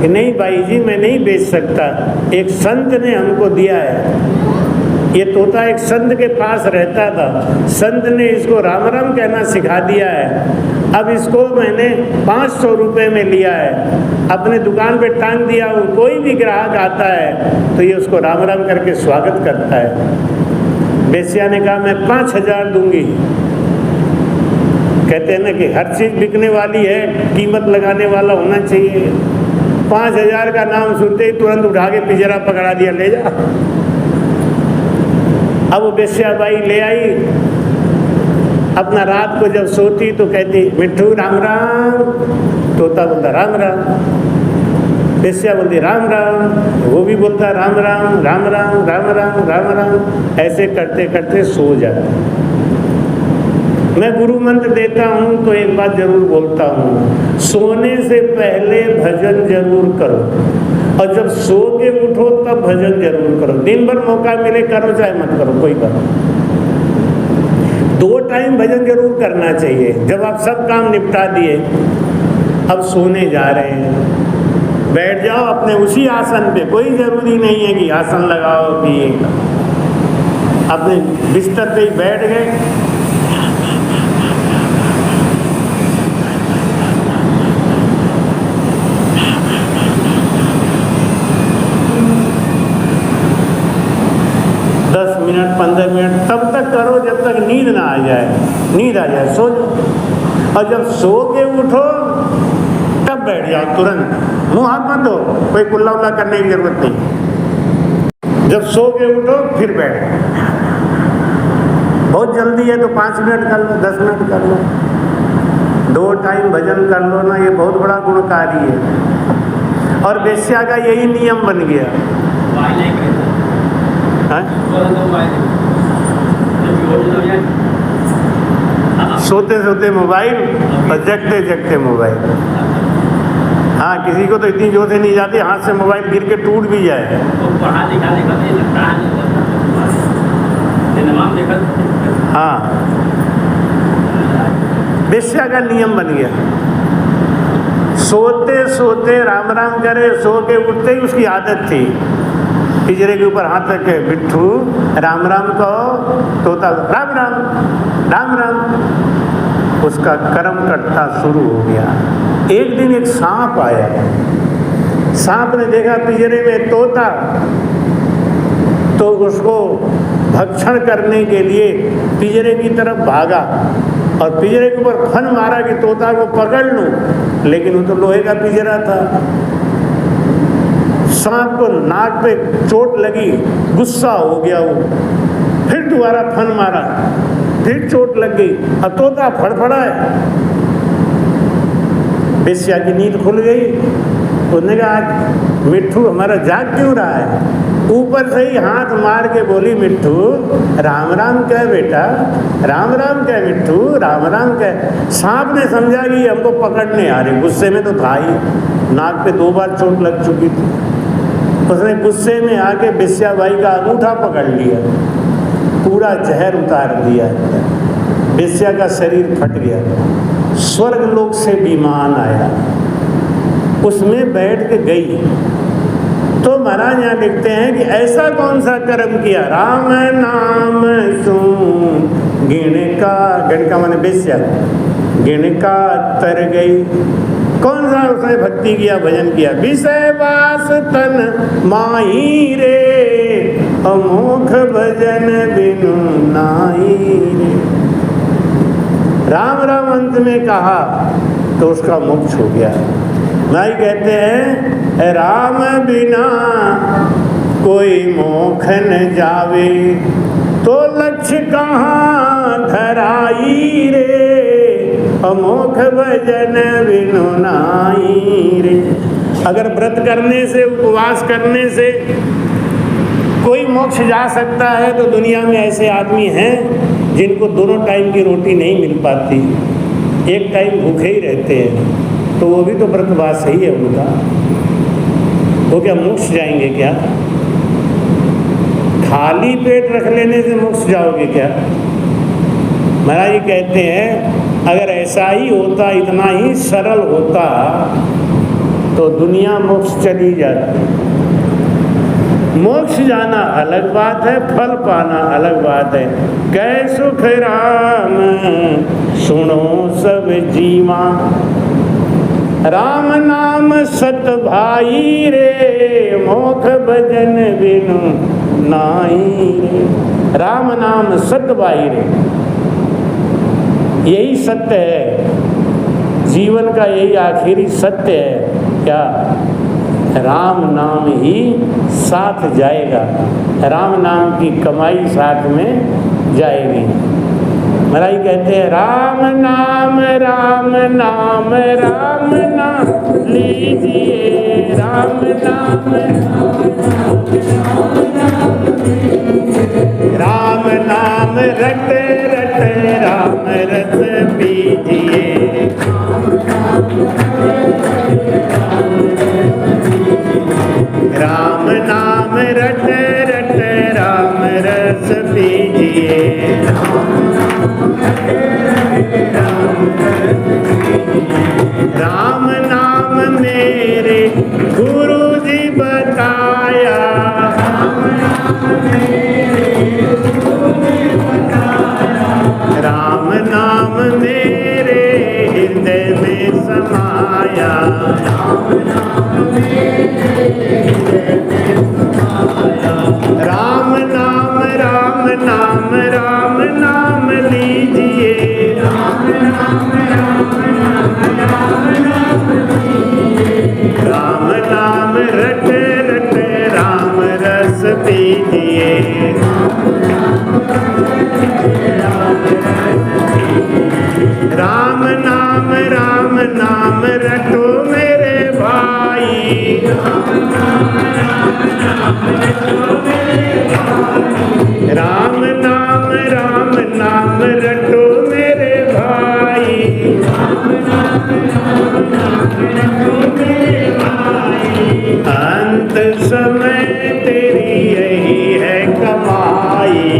कि नहीं भाई जी मैं नहीं बेच सकता, एक संत ने हमको दिया है। ये तोता एक संत के पास रहता था, संत ने इसको राम राम कहना सिखा दिया है। अब इसको मैंने 500 रुपये में लिया है, अपने दुकान पे टांग दिया हूँ। कोई भी ग्राहक आता है तो ये उसको राम राम करके स्वागत करता है। वेश्या ने कहा मैं 5,000 दूंगी। कहते हैं ना कि हर चीज़ बिकने वाली है, कीमत लगाने वाला होना चाहिए। 5,000 का नाम सुनते ही तुरंत उठा के पिंजरा पकड़ा दिया, ले जा। अब वो वेश्याबाई ले आई। अपना रात को जब सोती तो कहती मिट्ठू राम राम, तोता बोलता राम राम, वेश्या बोलती राम राम, वो भी बोलता राम राम राम राम राम राम राम राम। ऐसे करते करते सो जाता। मैं गुरु मंत्र देता हूँ तो एक बात जरूर बोलता हूँ, सोने से पहले भजन जरूर करो, और जब सो के उठो तब भजन जरूर करो। दिन भर मौका मिले करो, चाहे मत करो, कोई बात नहीं। 2 टाइम भजन जरूर करना चाहिए। जब आप सब काम निपटा दिए, अब सोने जा रहे हैं, बैठ जाओ अपने उसी आसन पे, कोई जरूरी नहीं है कि आसन लगाओ कि अपने बिस्तर पे ही बैठ गए। मिनट 15 मिनट तब तक करो जब तक नींद ना आ जाए। नींद आ जाए सो जाओ, और जब सो के उठो तब बैठ जाओ तुरंत। मुंह हाथ मत धो, कोई कुल्ला उल्ला करने की जरूरत नहीं। जब सो के उठो फिर बैठ। बहुत जल्दी है तो 5 मिनट कर लो, 10 मिनट कर लो, 2 टाइम भजन कर लो ना, ये बहुत बड़ा गुणकारी है। और वेश्या का यही नियम बन गया। सोते सोते मोबाइल और जगते जगते मोबाइल। हाँ, किसी को तो इतनी जोर से नहीं जाती, हाथ से मोबाइल गिर के टूट भी जाए। हाँ, वेश्या का नियम बन गया। सोते सोते राम राम करे, सो के उठते ही उसकी आदत थी पिंजरे के ऊपर हाथ रखे, बिट्ठू राम राम कहो, तोता राम राम राम राम। उसका कर्म कटता शुरू हो गया। एक दिन एक सांप आया, सांप ने देखा पिंजरे में तोता, तो उसको भक्षण करने के लिए पिंजरे की तरफ भागा और पिंजरे के ऊपर फन मारा कि तोता को पकड़ लूं, लेकिन वो तो लोहे का पिंजरा था। सांप को नाक पे चोट लगी, गुस्सा हो गया वो, फिर दोबारा फन मारा, फिर चोट लग गई, अब तोता फड़फड़ा है। वेश्या की नींद खुल गई। उसने कहा आज मिट्ठू हमारा जाग क्यों रहा है? ऊपर से ही हाथ मार के बोली, मिट्ठू राम राम कह बेटा, राम राम कह मिट्ठू, राम राम कह। सांप ने समझा कि हमको पकड़ने आ रहे, गुस्से में तो था ही, नाक पे 2 बार चोट लग चुकी थी। उसने गुस्से में आके वेश्याबाई का अंगूठा पकड़ लिया, पूरा जहर उतार दिया, वेश्या का शरीर फट गया। स्वर्ग लोक से विमान आया, उसमें बैठ के गई। तो महाराज यहाँ लिखते हैं कि ऐसा कौन सा कर्म किया, राम नाम सुन गिणका, गिणका माने वेश्या, गिणका तर गई। कौन सा उसने भक्ति किया, भजन किया? विषय वास तन माही रे, अमोघ भजन बिनु नाई रे। राम राम अंत में कहा तो उसका मोक्ष हो गया। नाई कहते हैं राम बिना कोई मोक्ष न जावे, तो लक्ष्य कहाँ धराई रे, अमोघ भजन बिनु नाई रे। अगर व्रत करने से, उपवास करने से कोई मोक्ष जा सकता है तो दुनिया में ऐसे आदमी हैं जिनको दोनों टाइम की रोटी नहीं मिल पाती, एक टाइम भूखे ही रहते हैं, तो वो भी तो व्रतवास ही है उनका। वो क्या मोक्ष जाएंगे क्या? खाली पेट रख लेने से मोक्ष जाओगे क्या? महाराज जी कहते हैं अगर ऐसा ही होता, इतना ही सरल होता तो दुनिया मोक्ष चली जाती। मोक्ष जाना अलग बात है, फल पाना अलग बात है। कै सुख राम सुनो सब जीवा, राम नाम सत भाई रे, मोख भजन बिनु नाई रे। राम नाम सत भाई रे, यही सत्य है, जीवन का यही आखिरी सत्य है। क्या? राम नाम ही साथ जाएगा, राम नाम की कमाई साथ में जाएगी। महाराज कहते हैं राम नाम राम नाम राम नाम लीजिए, राम नाम राम नाम रट रट राम रस पीजिए, राम नाम रट रट राम रस पीजिए। राम नाम मेरे राम नाम रटे रटे राम रस पीजिए। राम नाम रटो मेरे भाई। राम नाम रटो मेरे भाई। अंत समय तेरी यही है कमाई,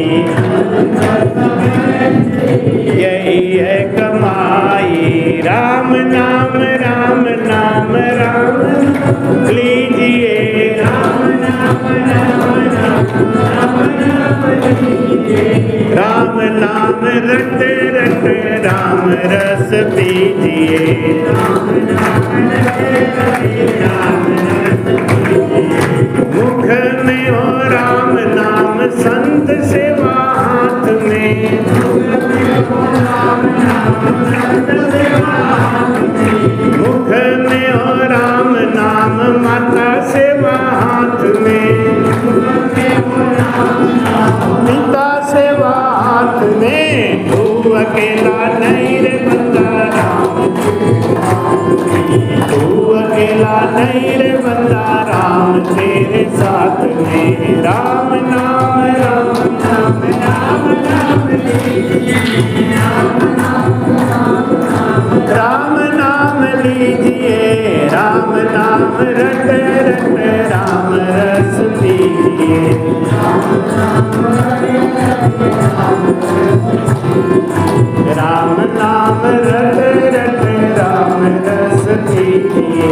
यही है कमाई। राम नाम लीजिए। राम नाम रटे रटे राम रस पीजिए। मुख में हो राम नाम संत सेवा हाथ में। मुख में हो राम नाम माता सेवा हाथ में। पिता सेवा हाथ में। तू अकेला नहीं रे बंदा राम, तू अकेला नहीं रे बंदा राम तेरे साथ में। राम नाम लीजिए। राम नाम रटे रटे राम रस पीजिए। राम नाम रटे रटे राम रस पीजिए।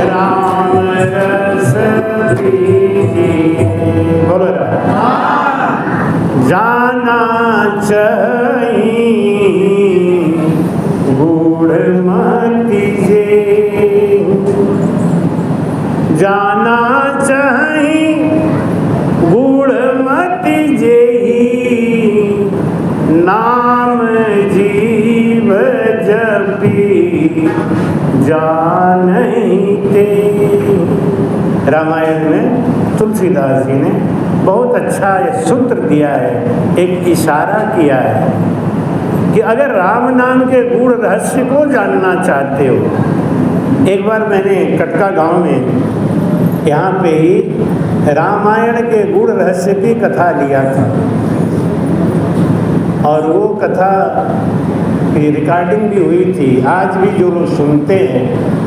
राम रस पीजिए। बोलो जाना चाहिए गुड़ मति जे। जाना चाहिए गुड़ मति जे। नाम जीव जपी जानते। रामायण में तुलसीदास जी ने बहुत अच्छा ये सूत्र दिया है, एक इशारा किया है कि अगर राम नाम के गूढ़ रहस्य को जानना चाहते हो। एक बार मैंने कटका गांव में यहाँ पे ही रामायण के गूढ़ रहस्य की कथा लिया था और वो कथा की रिकॉर्डिंग भी हुई थी। आज भी जो लोग सुनते हैं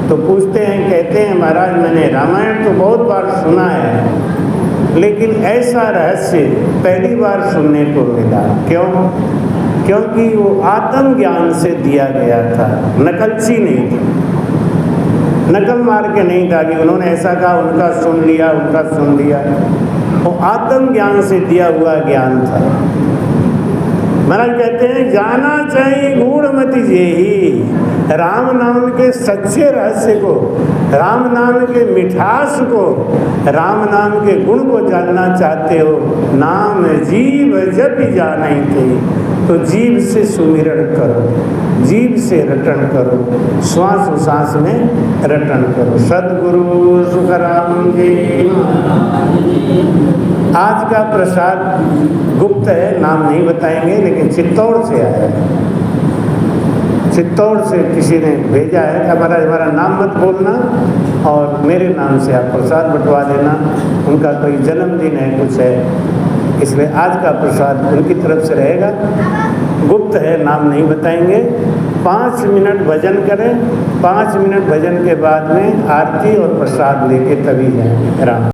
तो पूछते हैं, कहते हैं महाराज मैंने रामायण तो बहुत बार सुना है लेकिन ऐसा रहस्य पहली बार सुनने को मिला। क्यों? क्योंकि वो आत्म ज्ञान से दिया गया था, नकलची नहीं था, नकल मार के नहीं था कि उन्होंने ऐसा कहा उनका सुन लिया उनका सुन लिया। वो आत्म ज्ञान से दिया हुआ ज्ञान था। महाराज कहते हैं जाना चाहिए गूढ़मति जेहि। राम नाम के सच्चे रहस्य को, राम नाम के मिठास को, राम नाम के गुण को जानना चाहते हो, नाम जीव जब जाने थे तो जीव से सुमिरन करो, जीव से रटन करो, श्वास श्वास में रटन करो। सद्गुरु सुखराम जी। आज का प्रसाद गुप्त है, नाम नहीं बताएंगे, लेकिन चित्तौड़ से आया है। चित्तौड़ से किसी ने भेजा है कि हमारा नाम मत बोलना और मेरे नाम से आप प्रसाद बंटवा देना। उनका कोई जन्मदिन है, कुछ है, इसलिए आज का प्रसाद उनकी तरफ से रहेगा। गुप्त है, नाम नहीं बताएंगे। 5 मिनट भजन करें, 5 मिनट भजन के बाद में आरती और प्रसाद लेके तभी जाएंगे। राम।